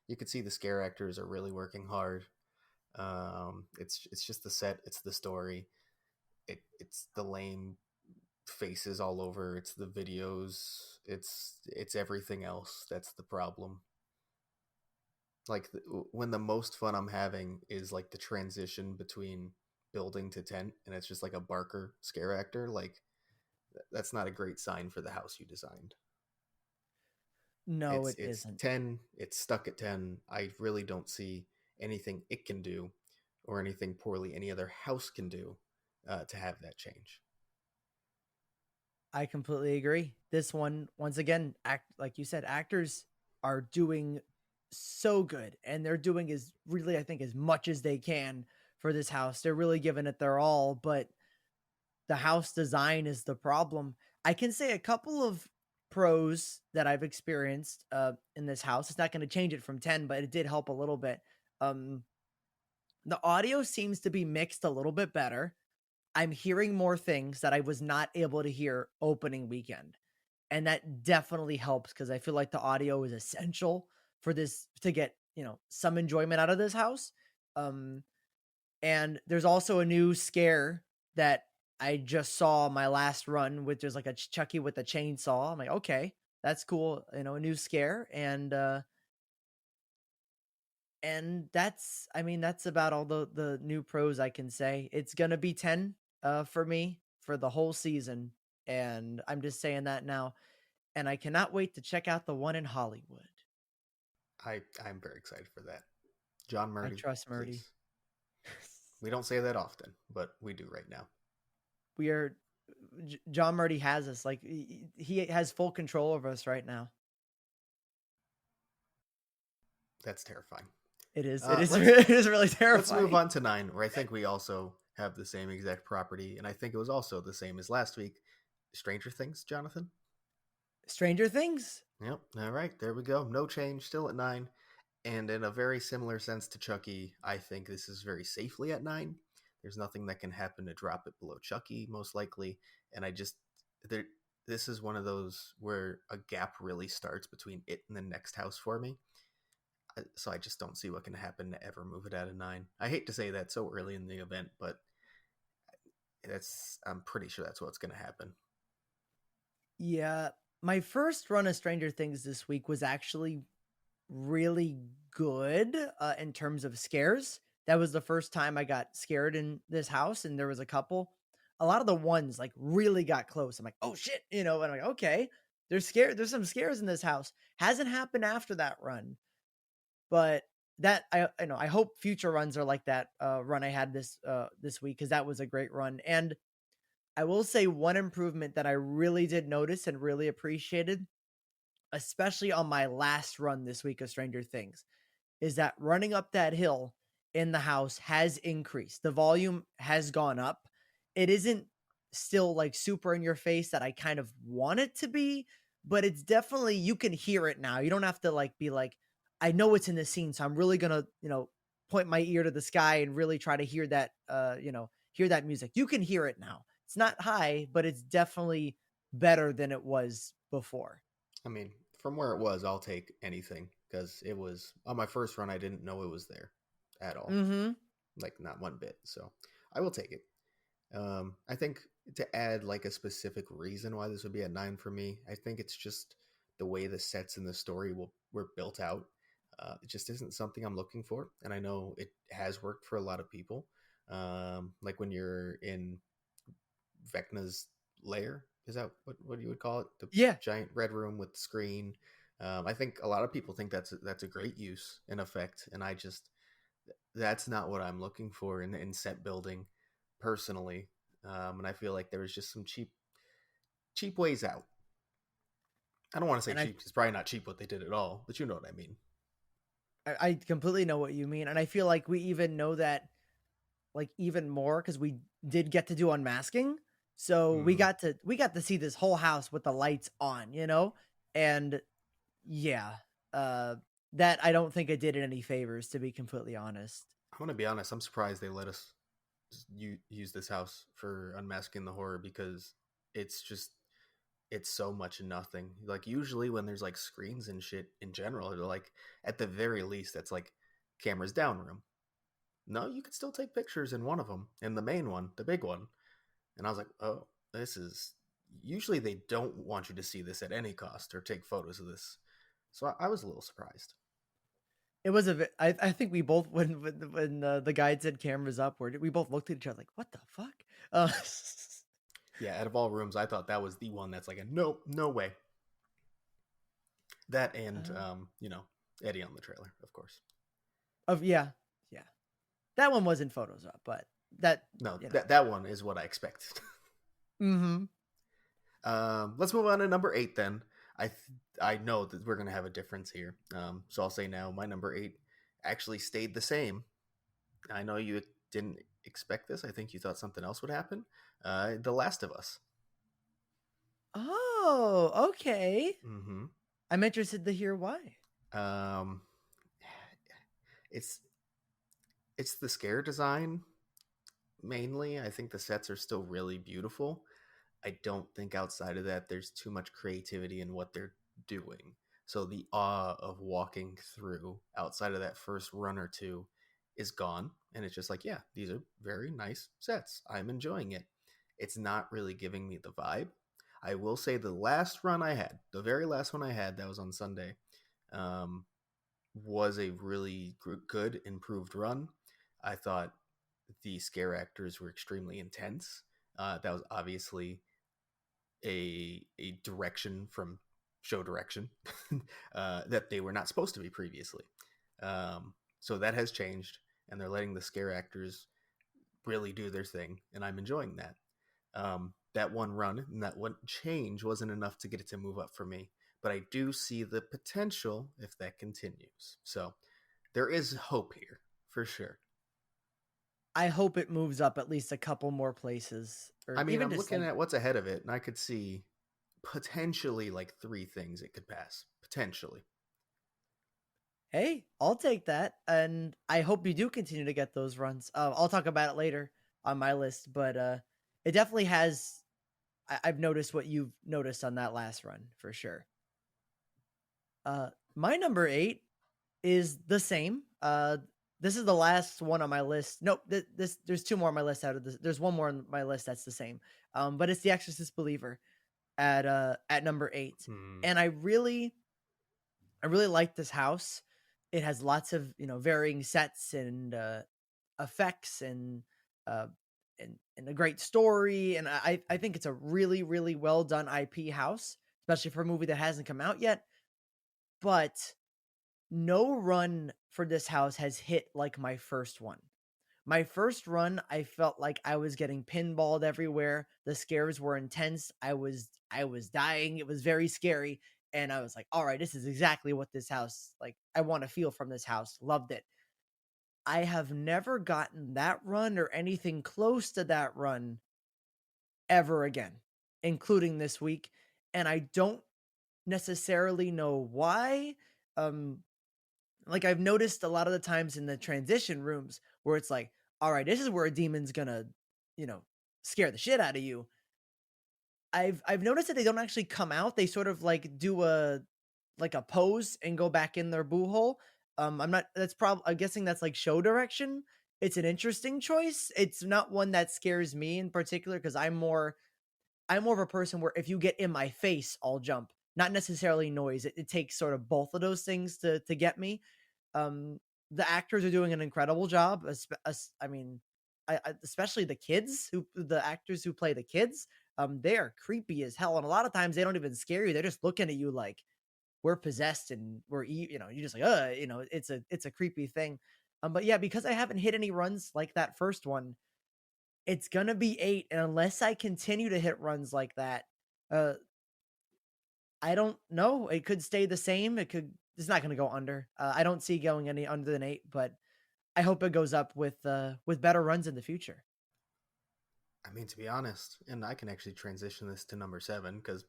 you could see the scare actors are really working hard. It's just the set, it's the story, it's the lame faces all over, it's the videos, it's everything else that's the problem. Like when the most fun I'm having is like the transition between building to tent, and it's just like a Barker scare actor. Like that's not a great sign for the house you designed. No, It's it it's isn't. 10. It's stuck at 10. I really don't see anything it can do, or anything poorly any other house can do, to have that change. I completely agree. This one, once again, act like you said, actors are doing so good, and they're doing as really, I think, as much as they can for this house. They're really giving it their all, but the house design is the problem. I can say a couple of pros that I've experienced in this house. It's not going to change it from 10, but it did help a little bit. Um, the audio seems to be mixed a little bit better. I'm hearing more things that I was not able to hear opening weekend. And that definitely helps because I feel like the audio is essential for this to get, some enjoyment out of this house. Um, and there's also a new scare that I just saw my last run with. There's like a Chucky with a chainsaw. I'm like, okay, that's cool. A new scare. And that's, I mean, that's about all the new pros I can say. It's gonna be 10 for me for the whole season. And I'm just saying that now. And I cannot wait to check out the one in Hollywood. I'm very excited for that. John I Murdy, trust Murdy. please. We don't say that often, but we do right now. We are John Murdy has us, like he has full control over us right now. That's terrifying. It is. It is. Let's It is really let's move terrifying. on to 9, where I think we also have the same exact property, and I think it was also the same as last week. Stranger Things, Jonathan. Stranger Things. Yep. All right, there we go. No change, still at 9. And in a very similar sense to Chucky, I think this is very safely at 9. There's nothing that can happen to drop it below Chucky, most likely. And I just there this is one of those where a gap really starts between it and the next house for me. So I just don't see what can happen to ever move it at a 9. I hate to say that so early in the event, but that's I'm pretty sure that's what's going to happen. Yeah, my first run of Stranger Things this week was actually really good, in terms of scares. That was the first time I got scared in this house, and there was a couple. A lot of the ones, like, really got close. I'm like, "Oh, shit," and I'm like, "Okay, there's some scares in this house." Hasn't happened after that run, but that I know, I hope future runs are like that, run I had this week, because that was a great run, and I will say one improvement that I really did notice and really appreciated, especially on my last run this week of Stranger Things, is that running up that hill in the house has increased. The volume has gone up. It isn't still like super in your face that I kind of want it to be, but it's definitely, you can hear it now. You don't have to like be like, I know it's in the scene, so I'm really gonna, point my ear to the sky and really try to hear that, hear that music. You can hear it now. It's not high, but it's definitely better than it was before. I mean, from where it was, I'll take anything because it was on my first run. I didn't know it was there at all, Mm-hmm. like not one bit. So I will take it. I think to add like a specific reason why this would be a 9 for me, I think it's just the way the sets in the story were built out. It just isn't something I'm looking for, and I know it has worked for a lot of people. Like when you're in Vecna's lair, is that what you would call it? The Yeah. giant red room with the screen. I think a lot of people think that's a great use and effect, and I just that's not what I'm looking for in set building personally. And I feel like there was just some cheap ways out. I don't want to say And I cheap. It's probably not cheap what they did at all, but you know what I mean. I completely know what you mean, and I feel like we even know that, like, even more because we did get to do unmasking, so Hmm. we got to see this whole house with the lights on, and yeah, uh, that I don't think it did it any favors, to be completely honest. I'm gonna be honest. I'm surprised they let us use this house for unmasking the horror because it's just it's so much nothing. Like usually when there's like screens and shit in general, they're like at the very least that's like cameras down room. No, you could still take pictures in one of them, in the main one, the big one. And I was like, oh, this is usually they don't want you to see this at any cost or take photos of this. So I was a little surprised. It was I think we both when the guide said cameras up, we both looked at each other like, "What the fuck?" Uh, Yeah, out of all rooms, I thought that was the one that's like a no, no way. That and uh, Eddie on the trailer, of course. yeah, yeah, that one wasn't photos up, but that No, you know. that one is what I expect. Mm-hmm. Let's move on to number 8 then. I know that we're gonna have a difference here. So I'll say now my number 8 actually stayed the same. I know you didn't expect this. I think you thought something else would happen. The Last of Us. Oh, okay. Mm-hmm. I'm interested to hear why. Um, it's it's the scare design mainly. I think the sets are still really beautiful. I don't think outside of that there's too much creativity in what they're doing. So the awe of walking through outside of that first run or two is gone. And it's just like, yeah, these are very nice sets. I'm enjoying it. It's not really giving me the vibe. I will say the last run I had, the very last one I had, that was on Sunday, um, was a really good, improved run. I thought the scare actors were extremely intense. That was obviously a direction from show direction that they were not supposed to be previously. So that has changed, and they're letting the scare actors really do their thing, and I'm enjoying that. That one run and that one change wasn't enough to get it to move up for me, but I do see the potential if that continues. So there is hope here for sure. I hope it moves up at least a couple more places, or I mean, even I'm just looking like, at what's ahead of it, and I could see potentially like 3 things it could pass. Potentially. hey, I'll take that, and I hope you do continue to get those runs. I'll talk about it later. on my list, but it definitely has. I've noticed what you've noticed on that last run for sure. My number 8 is the same. This is the last one on my list. Nope, this there's two more on my list out of this. There's one more on my list that's the same. But it's The Exorcist Believer at number 8. Hmm. And I really like this house. It has lots of, varying sets and effects uh and a great story, and I think it's a really really well done IP house, especially for a movie that hasn't come out yet. But no run for this house has hit like my first one. My first run, I felt like I was getting pinballed everywhere. The scares were intense. I was dying. It was very scary. And I was like, all right, this is exactly what this house like I want to feel from this house. Loved it. I have never gotten that run or anything close to that run ever again, including this week. And I don't necessarily know why. Um, like I've noticed a lot of the times in the transition rooms where it's like, all right, this is where a demon's gonna, you know, scare the shit out of you. I've noticed that they don't actually come out. They sort of like do a pose and go back in their boo hole. I'm not. That's probably. I'm guessing that's like show direction. It's an interesting choice. It's not one that scares me in particular because I'm more of a person where if you get in my face, I'll jump. Not necessarily noise. It takes sort of both of those things to get me. Um, the actors are doing an incredible job. I mean, especially the actors who play the kids. They are creepy as hell, and a lot of times they don't even scare you. They're just looking at you like we're possessed and you're just like, it's a creepy thing. But yeah, because I haven't hit any runs like that first one, it's gonna be 8, and unless I continue to hit runs like that, uh, I don't know. It could stay the same. It's not gonna go under. I don't see going any under than 8, but I hope it goes up with better runs in the future. I mean, to be honest, and I can actually transition this to number 7 because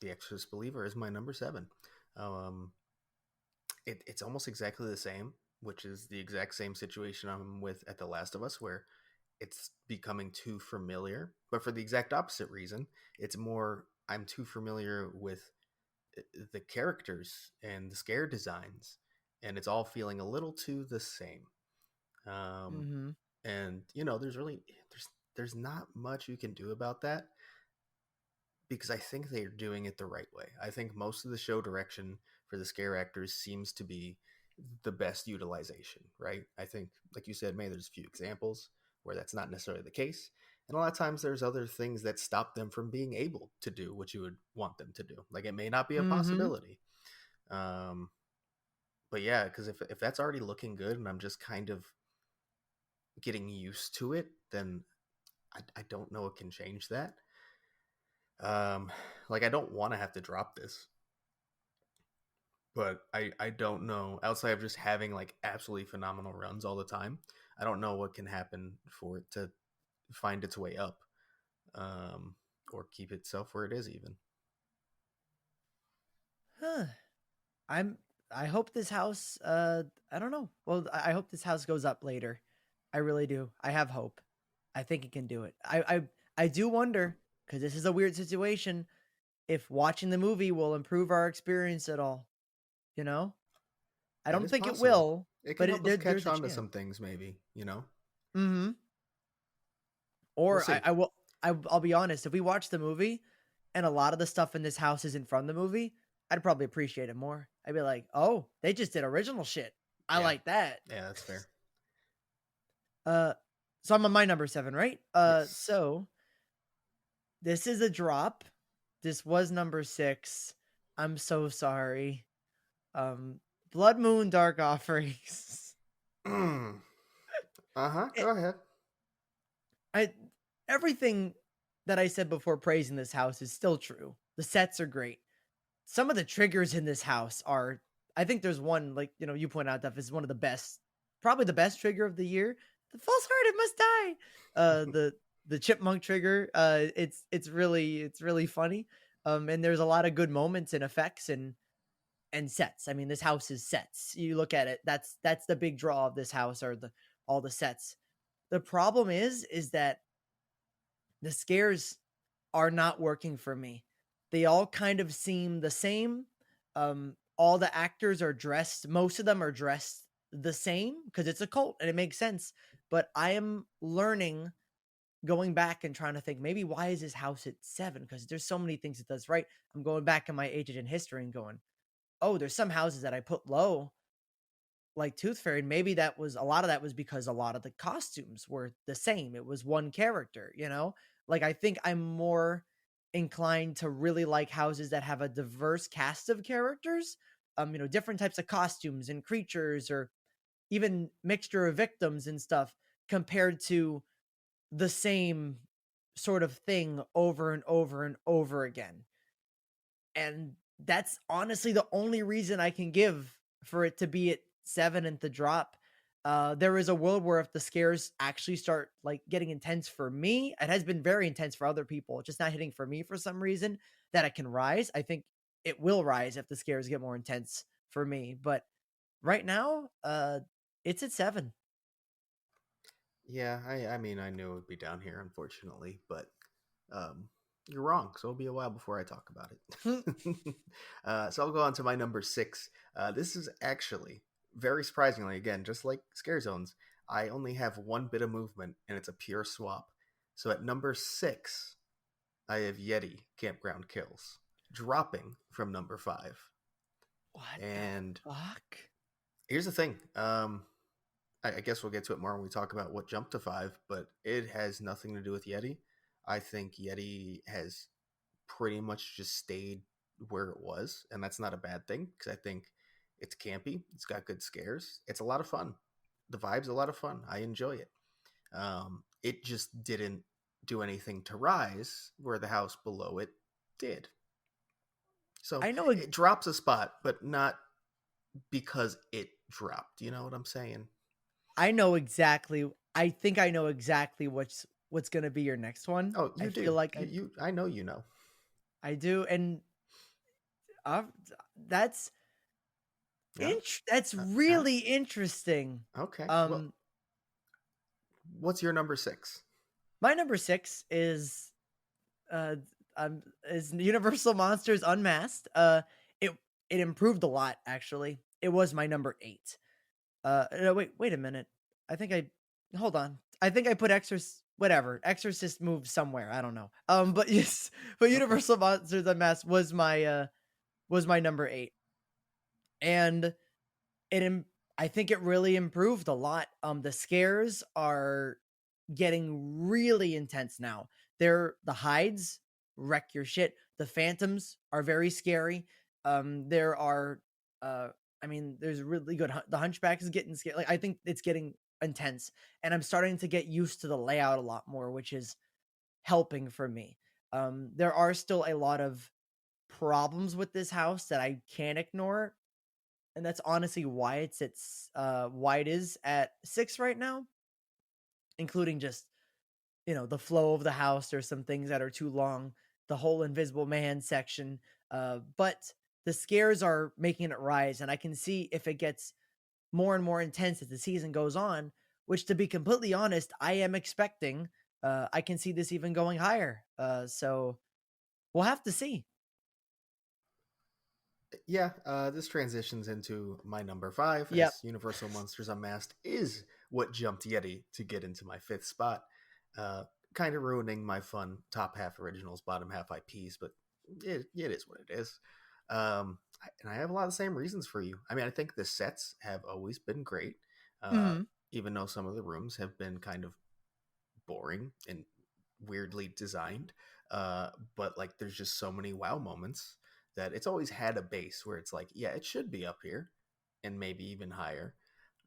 The Exorcist Believer is my number 7. Um, it's almost exactly the same, which is the exact same situation I'm with at The Last of Us, where it's becoming too familiar, but for the exact opposite reason. It's more I'm too familiar with the characters and the scare designs, and it's all feeling a little too the same. Um, Mhm. and there's not much you can do about that because I think they're doing it the right way. I think most of the show direction for the scare actors seems to be the best utilization, right? I think, like you said, May, there's a few examples where that's not necessarily the case. And a lot of times there's other things that stop them from being able to do what you would want them to do. Like it may not be a Mhm. possibility. Um, but yeah, because if that's already looking good and I'm just kind of getting used to it, then I don't know what can change that. Um, like I don't want to have to drop this, but I don't know. Outside of just having like absolutely phenomenal runs all the time, I don't know what can happen for it to find its way up, or keep itself where it is even. Huh. I'm I hope this house I don't know. Well, I hope this house goes up later. I really do. I have hope. I think it can do it. I do wonder cuz this is a weird situation if watching the movie will improve our experience at all, you know? I That don't is think it possible. will, It could but help us catch there's a on to chance. some things, maybe. Mhm. We'll Or see. I'll be honest, if we watch the movie and a lot of the stuff in this house isn't from the movie, I'd probably appreciate it more. I'd be like, "Oh, they just did original shit. I Yeah, like that." yeah, that's fair. Uh, so I'm on my number 7, right? Yes. So this is a drop. This was number 6. I'm so sorry. Um, Blood Moon Dark Offerings. Uh huh. It, Go ahead. I everything that I said before praising this house is still true. The sets are great. Some of the triggers in this house are I think there's one like, you point out that is one of the best, probably the best trigger of the year. The false hearted must die. The chipmunk trigger, it's really funny. And there's a lot of good moments and effects and sets. I mean, this house is sets. You look at it, that's the big draw of this house are the all the sets. The problem is that the scares are not working for me. They all kind of seem the same. All the actors are dressed, most of them are dressed the same because it's a cult and it makes sense. But I am learning, going back and trying to think, maybe why is this house at 7? Because there's so many things it does right. I'm going back in my HHN history and going, oh, there's some houses that I put low, like Tooth Fairy, and maybe that was a lot of that was because a lot of the costumes were the same. It was one character, you know? Like I think I'm more inclined to really like houses that have a diverse cast of characters, different types of costumes and creatures or even mixture of victims and stuff compared to the same sort of thing over and over and over again. And that's honestly the only reason I can give for it to be at 7 and to drop. There is a world where if the scares actually start like getting intense for me, it has been very intense for other people. It's just not hitting for me for some reason that it can rise. I think it will rise if the scares get more intense for me. But right now, it's at 7. Yeah, I mean, I knew it would be down here, unfortunately, but um, you're wrong. So it'll be a while before I talk about it. So I'll go on to my number 6. This is actually very surprisingly, again, just like Scare Zones, I only have one bit of movement, and it's a pure swap. So at number 6, I have Yeti Campground Kills, dropping from number 5. What the And fuck? here's the thing. I guess we'll get to it more when we talk about what jumped to 5, but it has nothing to do with Yeti. I think Yeti has pretty much just stayed where it was, and that's not a bad thing because I think it's campy. It's got good scares. It's a lot of fun. The vibe's a lot of fun. I enjoy it. It just didn't do anything to rise where the house below it did. So I know it drops a spot, but not because it dropped. You know what I'm saying? I know exactly. I think I know exactly what's gonna be your next one. Oh, I you feel do. like You I know you know. I do, and uh, that's Yeah. that's Yeah. really interesting. Okay. Well, Um, what's your number 6? my number 6 uh is Universal Monsters Unmasked. It it improved a lot actually. It was my number 8. No, wait a minute. I think I hold on. I think I put Exorcist, whatever. Exorcist moved somewhere. I don't know. But yes, but Okay. Universal Monsters Unmasked was my number 8. And I think it really improved a lot. The scares are getting really intense now. The hides wreck your shit. The phantoms are very scary. There are uh I mean, there's really good the hunchback is getting scary. Like I think it's getting intense, and I'm starting to get used to the layout a lot more, which is helping for me. There are still a lot of problems with this house that I can't ignore, and that's honestly why why it is at 6 right now, including just, the flow of the house. There's some things that are too long, the whole Invisible Man section, but the scares are making it rise, and I can see if it gets more and more intense as the season goes on, which, to be completely honest, I am expecting. I can see this even going higher, so we'll have to see. Yeah, this transitions into my number 5 Yep. as Universal Monsters Unmasked is what jumped Yeti to get into my 5th spot. Uh, kind of ruining my fun top half originals, bottom half IPs, but it is what it is. And I have a lot of the same reasons for you. I mean, I think the sets have always been great, uh, Hmm. even though some of the rooms have been kind of boring and weirdly designed. But like, there's just so many wow moments that it's always had a base where it's like, yeah, it should be up here and maybe even higher.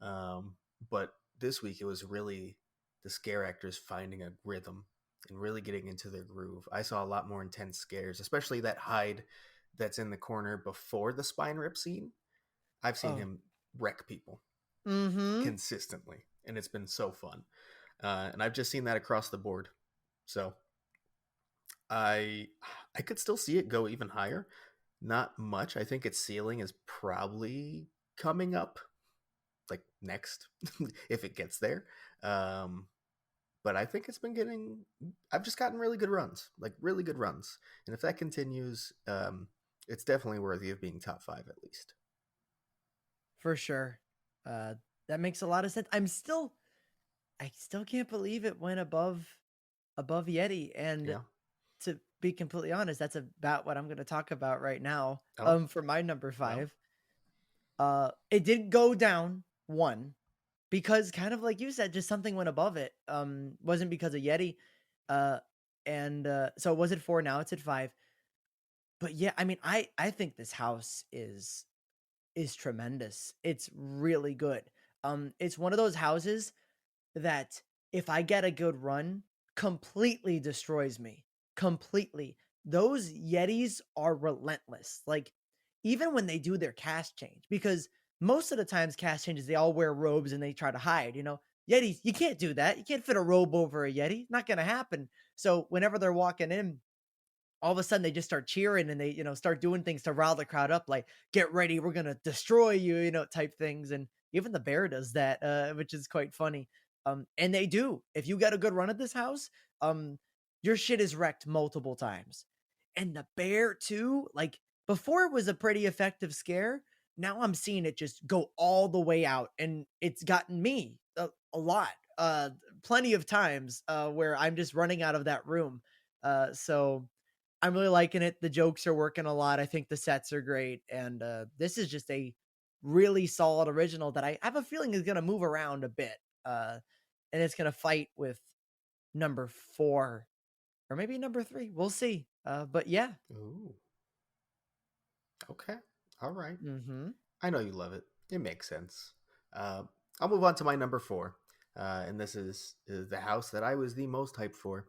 Um, but this week it was really the scare actors finding a rhythm and really getting into their groove. I saw a lot more intense scares, especially that hide that's in the corner before the spine rip scene. I've seen Oh. him wreck people Hmm. consistently, and it's been so fun. And I've just seen that across the board. So I I could still see it go even higher. Not much. I think its ceiling is probably coming up like next if it gets there. Um but I think it's been getting. I've just gotten really good runs, like really good runs, and if that continues, it's definitely worthy of being top five at least. For sure. Uh, that makes a lot of sense. I still can't believe it went above Yeti. And Yeah. to be completely honest, that's about what I'm going to talk about right now. Oh For my number well. five, it did go down one because kind of like you said, just something went above it. Wasn't because of Yeti. Uh, and so was it four? Now it's at five. But yeah, I mean, I think this house is tremendous. It's really good. It's one of those houses that if I get a good run, completely destroys me. Completely. Those Yetis are relentless. Like, even when they do their cast change, because most of the times cast changes, they all wear robes and they try to hide, you know. Yetis, you can't do that. You can't fit a robe over a Yeti. Not gonna happen. So whenever they're walking in, all of a sudden they just start cheering and they, start doing things to rile the crowd up, like, get ready, we're gonna destroy you, type things. And even the bear does that, which is quite funny. And they do. If you get a good run at this house, um, your shit is wrecked multiple times. And the bear too, like, before it was a pretty effective scare, now I'm seeing it just go all the way out, and it's gotten me a lot, plenty of times, where I'm just running out of that room. So I'm really liking it. The jokes are working a lot. I think the sets are great, and this is just a really solid original that I have a feeling is going to move around a bit, and it's going to fight with number four or maybe number three. We'll see. But yeah. Ooh. Okay. All right. Mm-hmm. I know you love it. It makes sense. Uh, I'll move on to my number four, and this is the house that I was the most hyped for.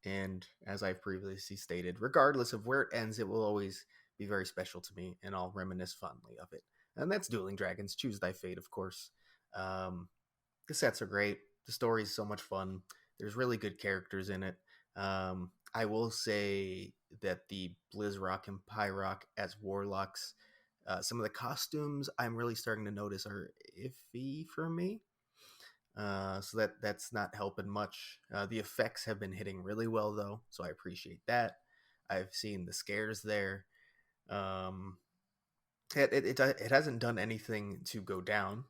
And as I've previously stated, regardless of where it ends, it will always be very special to me, and I'll reminisce fondly of it. And that's Dueling Dragons: Choose Thy Fate, of course. Um, the sets are great. The story is so much fun. There's really good characters in it. I will say that the Blizzrock and Pyrock as warlocks, some of the costumes I'm really starting to notice are iffy for me. So that's not helping much. The effects have been hitting really well though, so I appreciate that. I've seen the scares there. Um, it hasn't done anything to go down.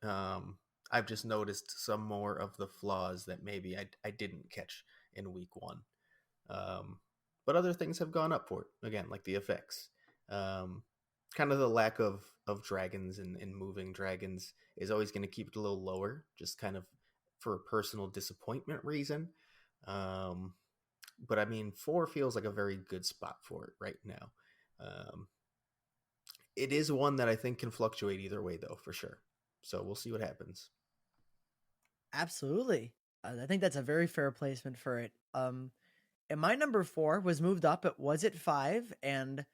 Um, I've just noticed some more of the flaws that maybe I didn't catch in week one. Um, but other things have gone up for it again, like the effects. Um, Kind of the lack of dragons and moving dragons is always going to keep it a little lower, just kind of for a personal disappointment reason. Um, but I mean, four feels like a very good spot for it right now. Um, it is one that I think can fluctuate either way, though, for sure. So we'll see what happens. Absolutely. I think that's a very fair placement for it. And my number four was moved up. It was at five, and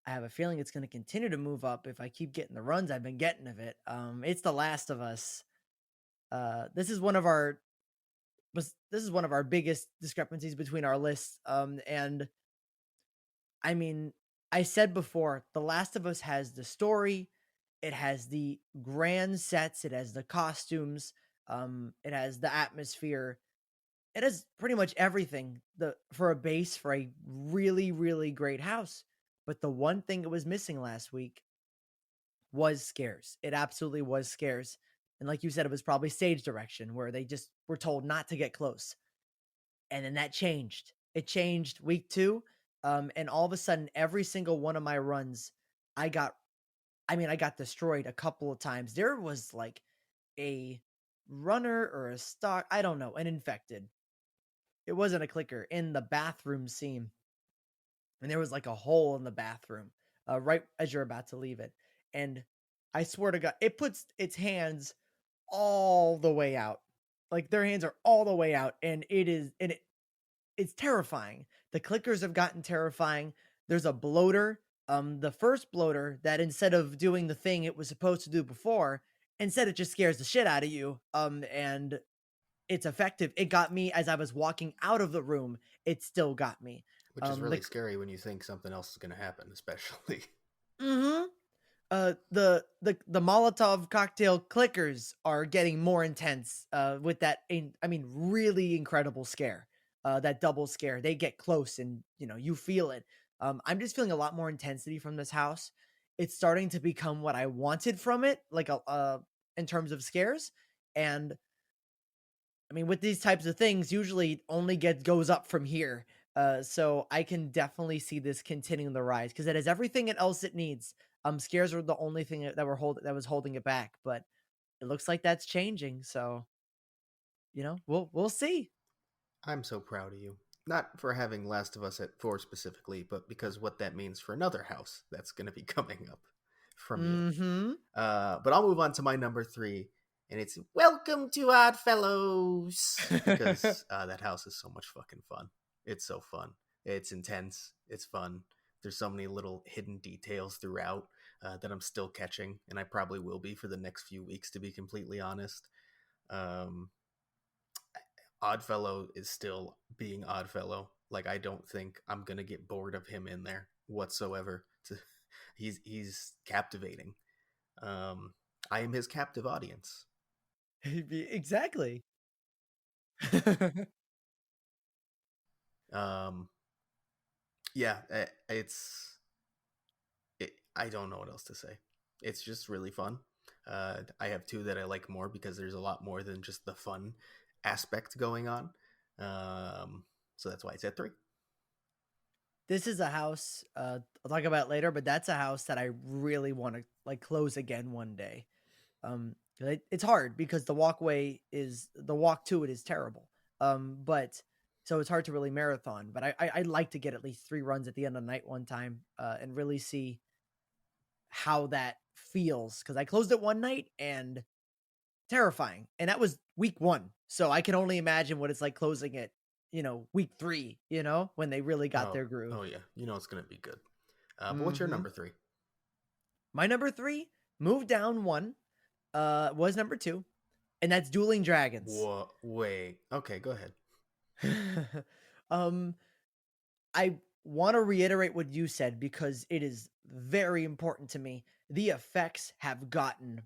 I have a feeling it's going to continue to move up if I keep getting the runs I've been getting of it. It's The Last of Us. This is one of our this is one of our biggest discrepancies between our lists. And I mean, I said before, The Last of Us has the story, it has the grand sets, it has the costumes, it has the atmosphere, it has pretty much everything the for a base for a really, really great house. But the one thing it was missing last week was scares. It absolutely was scares. And like you said, it was probably stage direction where they just were told not to get close. And then that changed. It changed week two. And all of a sudden, every single one of my runs, I got, I got destroyed a couple of times. There was like a runner or a stock, I don't know, an infected. It wasn't a clicker in the bathroom scene. And there was like a hole in the bathroom right as you're about to leave it. And I swear to God, it puts its hands all the way out. Like their hands are all the way out, and it's terrifying. The clickers have gotten terrifying. There's a bloater, the first bloater that instead of doing the thing it was supposed to do before, instead it just scares the shit out of you. And it's effective. It got me as I was walking out of the room. It still got me. Which is The really scary when you think something else is going to happen, especially. mm-hmm. The Molotov cocktail clickers are getting more intense, with that I mean, really incredible scare, that double scare. They get close and, you feel it. I'm just feeling a lot more intensity from this house. It's starting to become what I wanted from it, like, in terms of scares, and I mean, with these types of things, usually it only goes up from here. So I can definitely see this continuing the rise because it has everything else it needs. Scares were the only thing that was holding it back, but it looks like that's changing. So we'll see. I'm so proud of you. Not for having Last of Us at 4 specifically, but because what that means for another house that's going to be coming up from you. Mm-hmm. But I'll move on to my number 3, and it's Welcome to Odd Fellows, because that house is so much fucking fun. It's so fun. It's intense. It's fun. There's so many little hidden details throughout that I'm still catching, and I probably will be for the next few weeks, to be completely honest. Um, Oddfellow is still being Oddfellow. Like, I don't think I'm gonna get bored of him in there whatsoever. He's captivating. Um, I am his captive audience. Exactly. Um, yeah, I don't know what else to say. It's just really fun. I have two that I like more because there's a lot more than just the fun aspect going on. Um, so that's why it's at 3. This is a house. I'll talk about it later, but that's a house that I really want to like close again one day. 'Cause it's hard because the walk to it is terrible. But so it's hard to really marathon. But I'd like to get at least 3 runs at the end of the night one time, and really see how that feels. Because I closed it one night and terrifying, and that was week 1. So I can only imagine what it's like closing it, week 3. When they really got Oh, their groove. oh yeah, you know it's gonna be good. But what's your Hmm. number 3? My number 3 moved down one. Was number 2, and that's Dueling Dragons. Whoa, wait. Okay, go ahead. um, I want to reiterate what you said because it is very important to me. The effects have gotten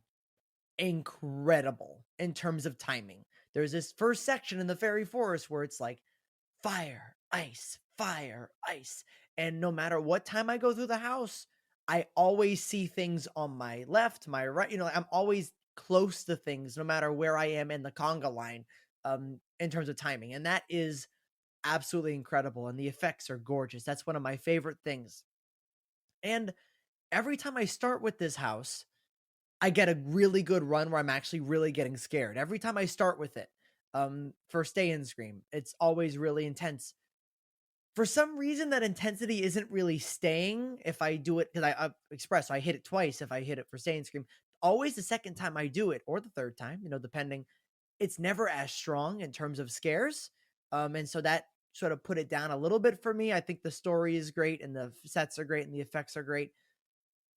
incredible in terms of timing. There's this first section in the fairy forest where it's like fire, ice, fire, ice. And no matter what time I go through the house, I always see things on my left, my right. I'm always close to things no matter where I am in the conga line, in terms of timing. And that is absolutely incredible. And the effects are gorgeous. That's one of my favorite things. And every time I start with this house, I get a really good run where I'm actually really getting scared. Every time I start with it, for Stay and Scream, it's always really intense. For some reason, that intensity isn't really staying if I do it because I express, so I hit it twice if I hit it for Stay and Scream. Always the second time I do it, or the third time, depending, it's never as strong in terms of scares. And so that sort of put it down a little bit for me. I think the story is great and the sets are great and the effects are great,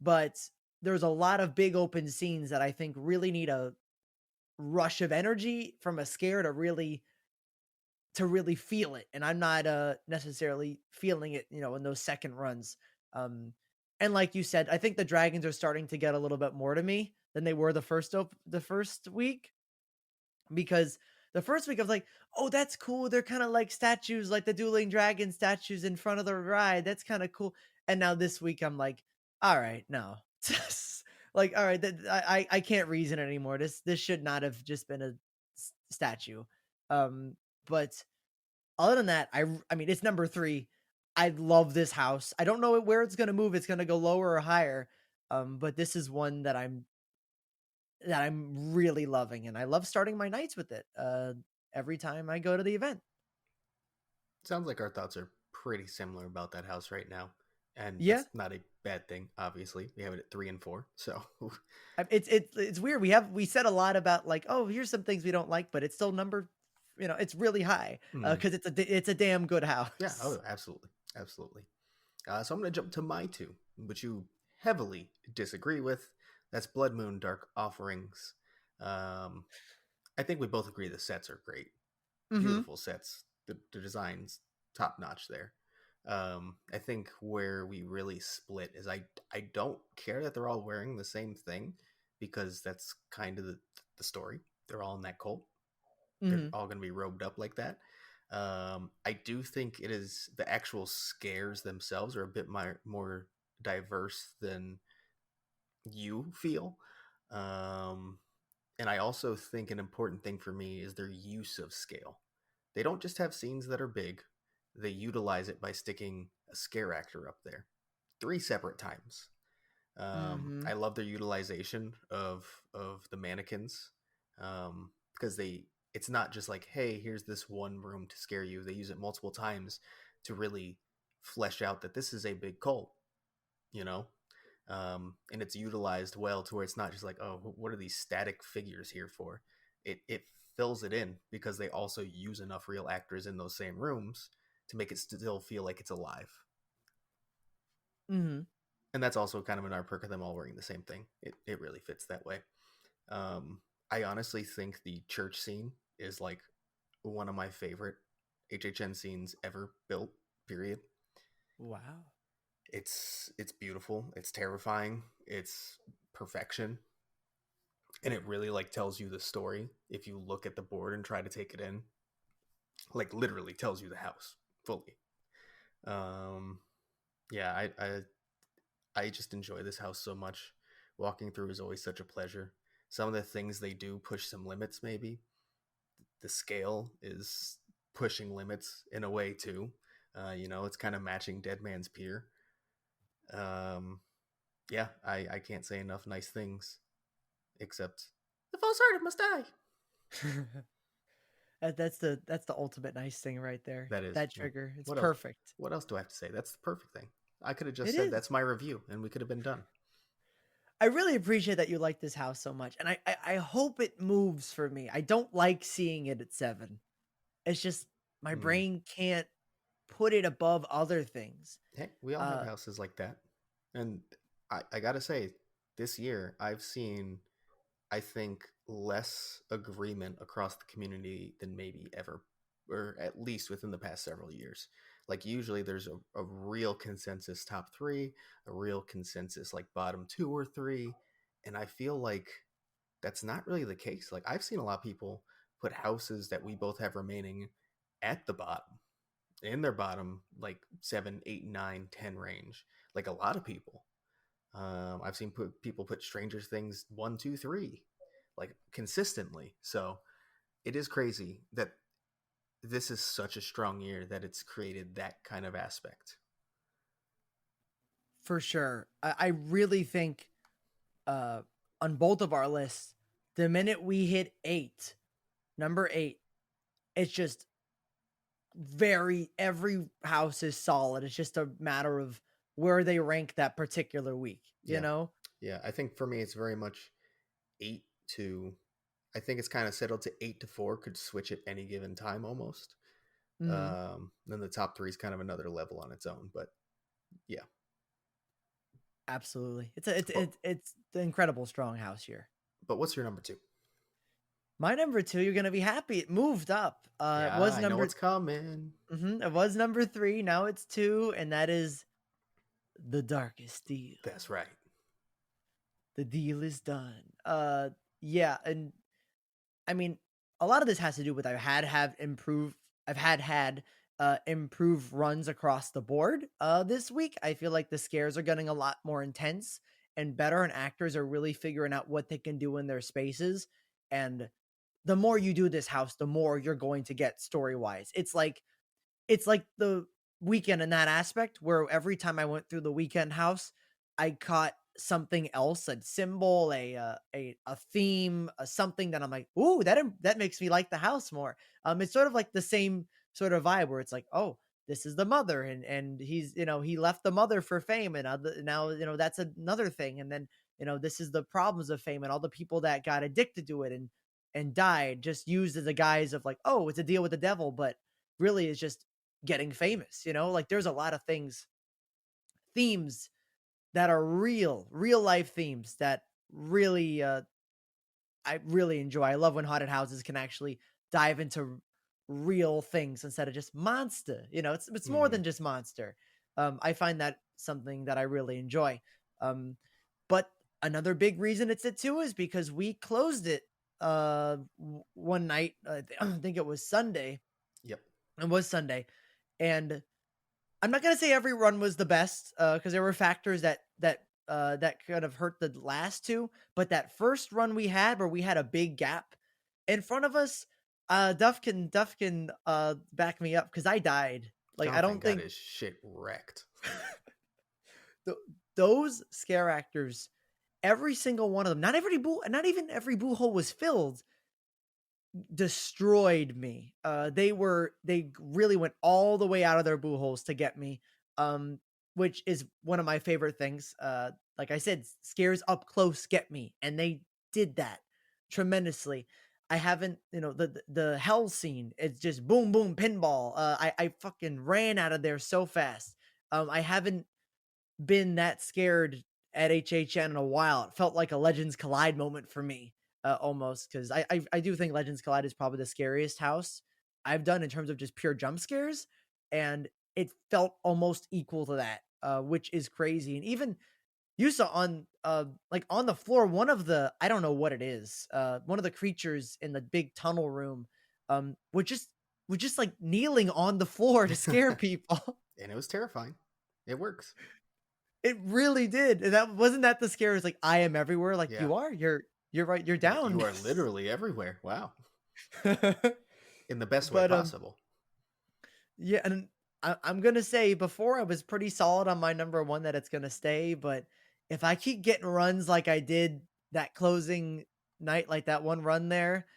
but there's a lot of big open scenes that I think really need a rush of energy from a scare to really feel it, and I'm not necessarily feeling it, in those second runs. Um and like you said, I think the dragons are starting to get a little bit more to me than they were the first week, because the first week I was like, "Oh, that's cool. They're kind of like statues, like the dueling dragon statues in front of the ride. That's kind of cool." And now this week I'm like, "All right, no." Like, all right, I can't reason anymore. This should not have just been a statue. Um but other than that, I mean, it's number 3. I love this house. I don't know where it's gonna move. It's gonna go lower or higher. But this is one that I'm really loving, and I love starting my nights with it. Every time I go to the event. Sounds like our thoughts are pretty similar about that house right now, and Yeah, that's not a bad thing. Obviously, we have it at 3 and 4. So, it's weird. We said a lot about like, oh, here's some things we don't like, but it's still number, it's really high, hmm, because it's a damn good yeah, house. oh, absolutely, absolutely. So I'm gonna jump to my 2, which you heavily disagree with. That's Blood Moon Dark Offerings. Um, I think we both agree the sets are great, Hmm. beautiful sets. The designs top notch there. I think where we really split is I don't care that they're all wearing the same thing because that's kind of the story. They're all in that cult. They're Mhm. all going to be robed up like that. I do think it is the actual scares themselves are a bit more diverse than you feel. Um, and I also think an important thing for me is their use of scale. They don't just have scenes that are big, they utilize it by sticking a scare actor up there 3 separate times. I Mhm. love their utilization of the mannequins because they it's not just like, hey, here's this one room to scare you. They use it multiple times to really flesh out that this is a big cult, you know, and it's utilized well to where it's not just like, oh, what are these static figures here for? It fills it in because they also use enough real actors in those same rooms to make it still feel like it's alive. Mhm. And that's also kind of an art perk of them all wearing the same thing. It really fits that way. Um, I honestly think the church scene is like one of my favorite HHN scenes ever built. Period. Wow. It's beautiful. It's terrifying. It's perfection, and it really like tells you the story. If you look at the board and try to take it in, like literally tells you the house fully. Um, yeah, I just enjoy this house so much. Walking through is always such a pleasure. Some of the things they do push some limits, maybe. The scale is pushing limits in a way, too. It's kind of matching Dead Man's Pier. Um, yeah, I can't say enough nice things, except the false hearted must die. That's the ultimate nice thing right there. That is. That trigger, it's What else? perfect. What else do I have to say? That's the perfect thing. I could have just It said is. that's my review, and we could have been done. I really appreciate that you like this house so much, and I hope it moves for me. I don't like seeing it at 7. It's just my Hmm. brain can't put it above other things. Hey, we all have Uh, houses like that, and I gotta say, this year I've seen, I think, less agreement across the community than maybe ever, or at least within the past several years. Like usually there's a real consensus top three, a real consensus like bottom two or three, and I feel like that's not really the case. Like I've seen a lot of people put houses that we both have remaining at the bottom, in their bottom, like 7, 8, 9, 10 range. Like a lot of people. I've seen people put Stranger Things 1, 2, 3, like consistently. So it is crazy that this is such a strong year that it's created that kind of aspect. for sure. I really think uh on both of our lists, the minute we hit 8, number 8, it's just every house is solid. It's just a matter of where they rank that particular week, you Yeah, know? yeah. I think for me, it's very much 8 to. I think it's kind of settled to 8 to 4. Could switch at any given time almost. Mhm. Then the top three is kind of another level on its own. But yeah. Absolutely. But It's the incredible strong house here. but what's your number two? My number 2, you're gonna be happy. It moved up. It Yeah, was I know number what's coming. it was number 3. Now it's 2, and that is The Darkest Deal. That's right. The deal is done. Yeah, and I mean, a lot of this has to do with I've had improved runs across the board this week. I feel like the scares are getting a lot more intense and better, and actors are really figuring out what they can do in their spaces. And the more you do this house, the more you're going to get story wise. It's like the weekend in that aspect where every time I went through the weekend house, I caught something else, a symbol, a theme, something that I'm like, "Ooh, that makes me like the house more." It's sort of like the same sort of vibe where it's like, "Oh, this is the mother, and he's he left the mother for fame, and now that's another thing, and then this is the problems of fame and all the people that got addicted to it and died, just used as a guise of like, oh, it's a deal with the devil, but really is just getting famous, like there's a lot of themes that are real life themes that really I really enjoy. I love when haunted houses can actually dive into real things instead of just monster. It's more Mhm. than just monster. I find that something that I really enjoy. Um, but another big reason it's at two is because we closed it one night. I think it was Sunday. Yep. It was Sunday, and I'm not gonna say every run was the best, because there were factors that kind of hurt the last two, but that first run we had where we had a big gap in front of us, Duff can back me up because I died. Like, I Jonathan don't got think his shit wrecked. th those scare actors, every single one of them, not even every boo hole was filled, destroyed me. They really went all the way out of their boo holes to get me. Um, which is one of my favorite things. Like I said, scares up close get me, and they did that tremendously. I haven't, the hell scene. It's just boom, boom, pinball. I fucking ran out of there so fast. I haven't been that scared at HHN in a while. It felt like a Legends Collide moment for me, almost, because I do think Legends Collide is probably the scariest house I've done in terms of just pure jump scares, and it felt almost equal to that, which is crazy. And even you saw on the floor, one of the, I don't know what it is, one of the creatures in the big tunnel room, would just like kneeling on the floor to scare people. And it was terrifying. It works. It really did, and that the scare is like, "I am everywhere," like, Yeah. "You are, you're right, you're You down." are literally everywhere. Wow. In the best way But, possible. yeah, and I'm gonna say before I was pretty solid on my number 1 that it's gonna stay, but if I keep getting runs like I did that closing night, like that one run there,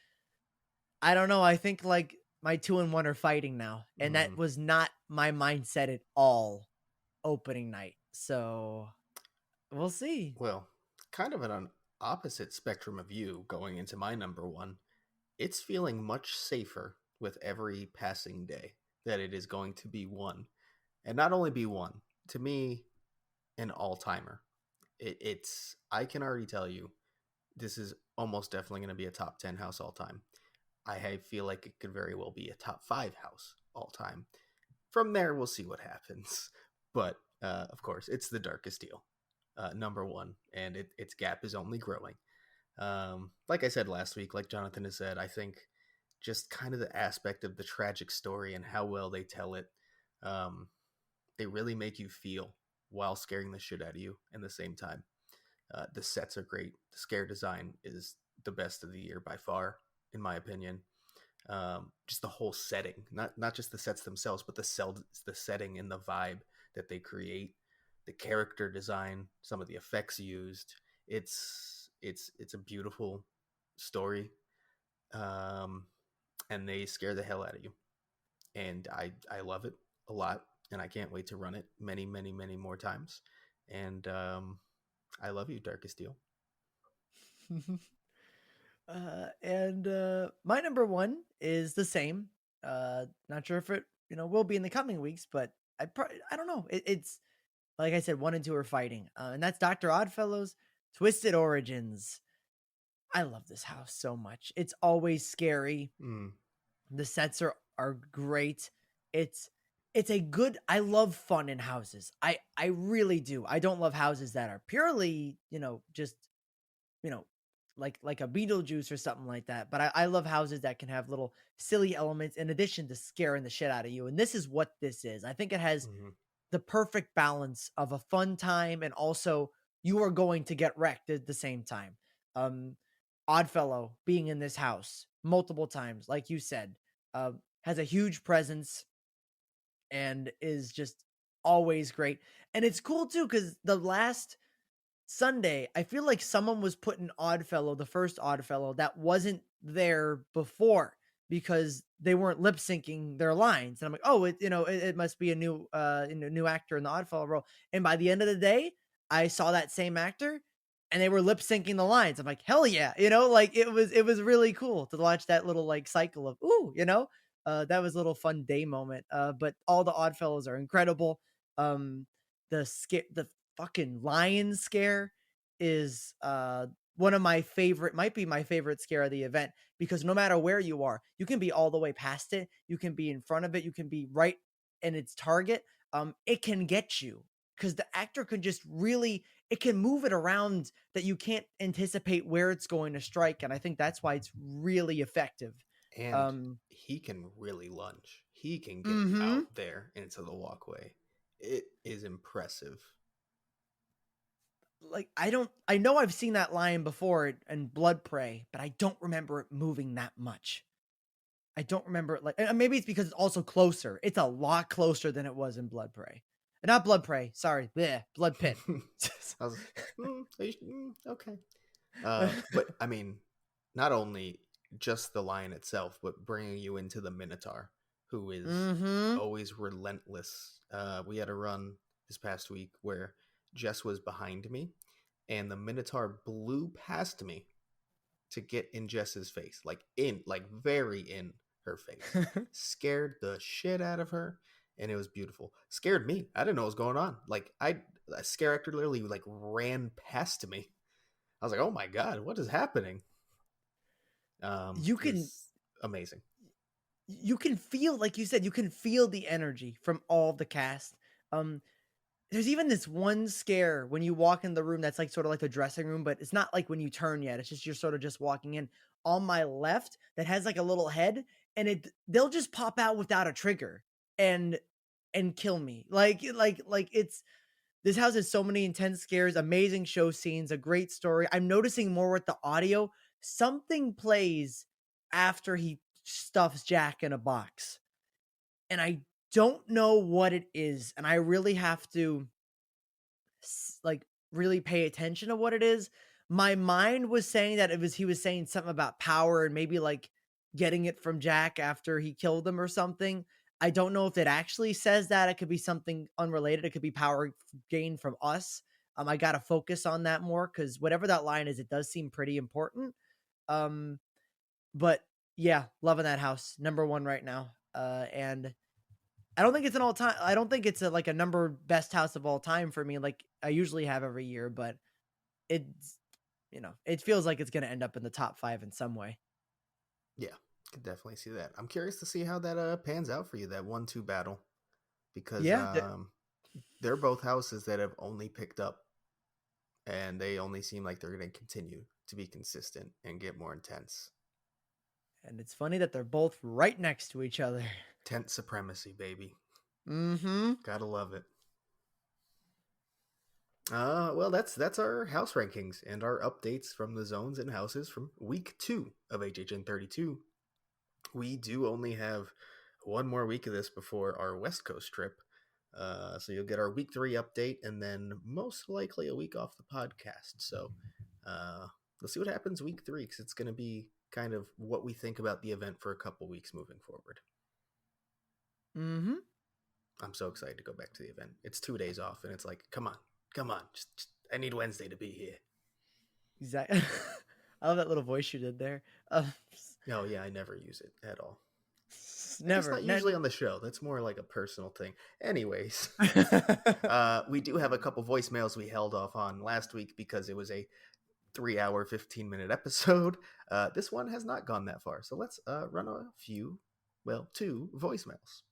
I don't know, I think, like, my 2 and 1 are fighting now, and that Mm. was not my mindset at all opening night, so we'll see. Well, kind of an opposite spectrum of you going into my number one. It's feeling much safer with every passing day that it is going to be one. And not only be one, to me, an all timer. I can already tell you, this is almost definitely going to be a top 10 house all time. Feel like it could very well be a top 5 house all time. From there, we'll see what happens. But of course, it's the darkest deal, number one, and its gap is only growing. Like I said last week, like Jonathan has said, I think just kind of the aspect of the tragic story and how well they tell it, um, they really make you feel while scaring the shit out of you in the same time. The sets are great. The scare design is the best of the year by far, in my opinion. Just the whole setting, not just the sets themselves, but the setting and the vibe that they create, the character design, some of the effects used. It's a beautiful story, um, and they scare the hell out of you, and I love it a lot, and I can't wait to run it many many many more times. And I love you, Darkest Deal. And my number 1 is the same. Not sure if it, will be in the coming weeks, but I don't know. It's like I said, 1 and 2 are fighting, and that's Doctor Oddfellow's Twisted Origins. I love this house so much. It's always scary. Mm, The sets are great. It's it's a good, I love fun in houses. I really do. I don't love houses that are purely, just, you know, like a Beetlejuice or something like that. But I love houses that can have little silly elements in addition to scaring the shit out of you. And this is what this is. I think it has mhm. the perfect balance of a fun time and also you are going to get wrecked at the same time. Um, Oddfellow being in this house multiple times, like you said, has a huge presence and is just always great. And it's cool too because the last Sunday, I feel like someone was putting Oddfellow, the first Oddfellow, that wasn't there before because they weren't lip syncing their lines. And I'm like, oh, it must be a new actor in the Oddfellow role. And by the end of the day, I saw that same actor and they were lip syncing the lines. I'm like, hell yeah, like it was really cool to watch that little like cycle of that was a little fun day moment. But all the Oddfellows are incredible. The fucking lion scare is one of my favorite, might be my favorite scare of the event, because no matter where you are, you can be all the way past it, you can be in front of it, you can be right in its target. It can get you because the actor can just really, it can move it around that you can't anticipate where it's going to strike, and I think that's why it's really effective. And Um, he can really lunge. He can get mm-hmm. out there into the walkway. It is impressive. Like I know I've seen that lion before in Blood Prey, but I don't remember it moving that much. I don't remember it, like, and maybe it's because it's also closer. It's a lot closer than it was in Blood Prey. Not Blood Prey, sorry, bleh, Blood Pit. I was, okay. But I mean, not only just the lion itself, but bringing you into the Minotaur, who is Mhm. always relentless. We had a run this past week where Jess was behind me, and the Minotaur blew past me to get in Jess's face, like very in her face. Scared the shit out of her, and it was beautiful. Scared me. I didn't know what was going on. Like a scare actor literally like ran past me. I was like, oh my god, what is happening? You It can was amazing. you can feel, like you said, you can feel the energy from all the cast. Um, there's even this one scare when you walk in the room that's like sort of like the dressing room, but it's not like when you turn yet. It's just you're sort of just walking in on my left that has like a little head, and they'll just pop out without a trigger and kill me. Like it's, this house has so many intense scares, amazing show scenes, a great story. I'm noticing more with the audio. Something plays after he stuffs Jack in a box, and I don't know what it is, and I really have to like really pay attention to what it is. My mind was saying that it was, he was saying something about power and maybe like getting it from Jack after he killed him or something. I don't know if it actually says that. It could be something unrelated. It could be power gained from us. I got to focus on that more because whatever that line is, it does seem pretty important. Um, but yeah, loving that house. Number one right now. And I don't think it's an all time. I don't think it's a, like a number best house of all time for me, like I usually have every year. But it's, it feels like it's going to end up in the top five in some way. Yeah, could definitely see that. I'm curious to see how that pans out for you, that 1-2 battle, because Yeah, they're both houses that have only picked up, and they only seem like they're going to continue to be consistent and get more intense. and it's funny that they're both right next to each other. Tent supremacy, baby. Mm-hmm. Gotta love it. Well, that's our house rankings and our updates from the zones and houses from week 2 of HHN 32. We do only have one more week of this before our West Coast trip. So you'll get our week 3 update and then most likely a week off the podcast. So uh, let's see what happens week 3 because it's going to be kind of what we think about the event for a couple weeks moving forward. Mm-hmm. I'm so excited to go back to the event. It's 2 days off, and it's like, come on, just I need Wednesday to be here. Exactly. I love that little voice you did there. Oh yeah, I never use it at all. I guess Never. not usually on the show. That's more like a personal thing. Anyways, Mm-hmm. we do have a couple voicemails we held off on last week because it was a 3 hour, 15-minute episode. This one has not gone that far, so let's run a few, well, 2 voicemails.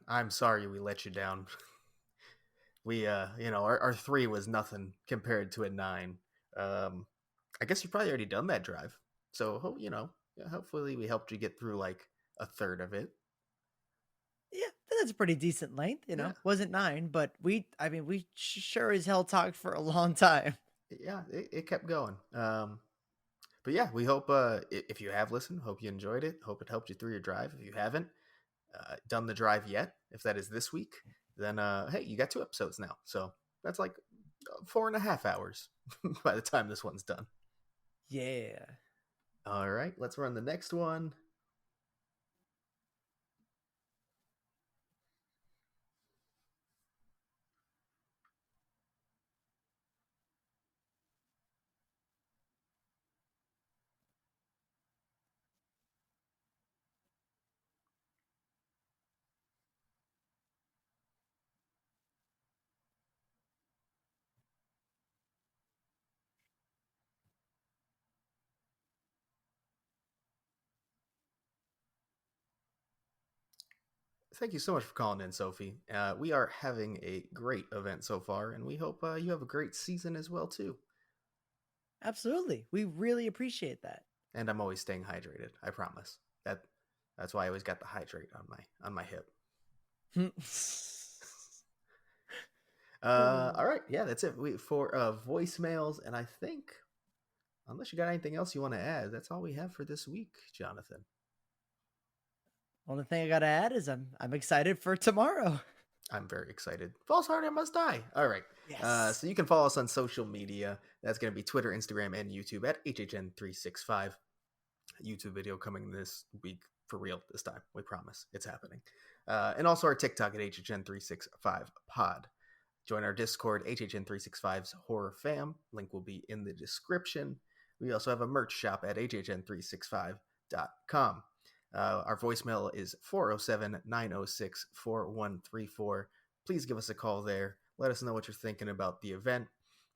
I'm sorry we let you down. We our 3 was nothing compared to a 9. um I guess you've probably already done that drive, so yeah, hopefully we helped you get through like a third of it. Yeah, that's a pretty decent length. Yeah, Wasn't nine, but I mean, we sure as hell talked for a long time. yeah, it kept going. But yeah, we hope if you have listened, hope you enjoyed it, hope it helped you through your drive. If you haven't done the drive yet, if that is this week, then hey, you got 2 episodes now, so that's like 4.5 hours by the time this one's done. Yeah. All right, let's run the next one. Thank you so much for calling in, Sophie. We are having a great event so far, and we hope you have a great season as well too. Absolutely. We really appreciate that. And I'm always staying hydrated. I promise. That's why I always got the hydrate on my hip. All right, yeah, that's it. For voicemails, and I think unless you got anything else you want to add, that's all we have for this week, Jonathan. Only thing I gotta add is I'm excited for tomorrow. I'm very excited. False heart, I must die. All right. Yes. So you can follow us on social media. That's going to be Twitter, Instagram, and YouTube at HHN365. YouTube video coming this week for real this time. We promise it's happening. And also our TikTok at HHN365pod. Join our Discord, HHN365's Horror Fam. Link will be in the description. We also have a merch shop at HHN365.com. Our voicemail is 407 906 4134. Please give us a call there. Let us know what you're thinking about the event,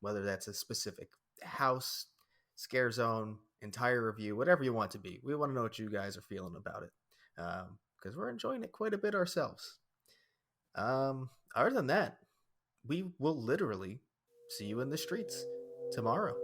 whether that's a specific house, scare zone, entire review, whatever you want to be. We want to know what you guys are feeling about it because we're enjoying it quite a bit ourselves. Other than that, we will literally see you in the streets tomorrow.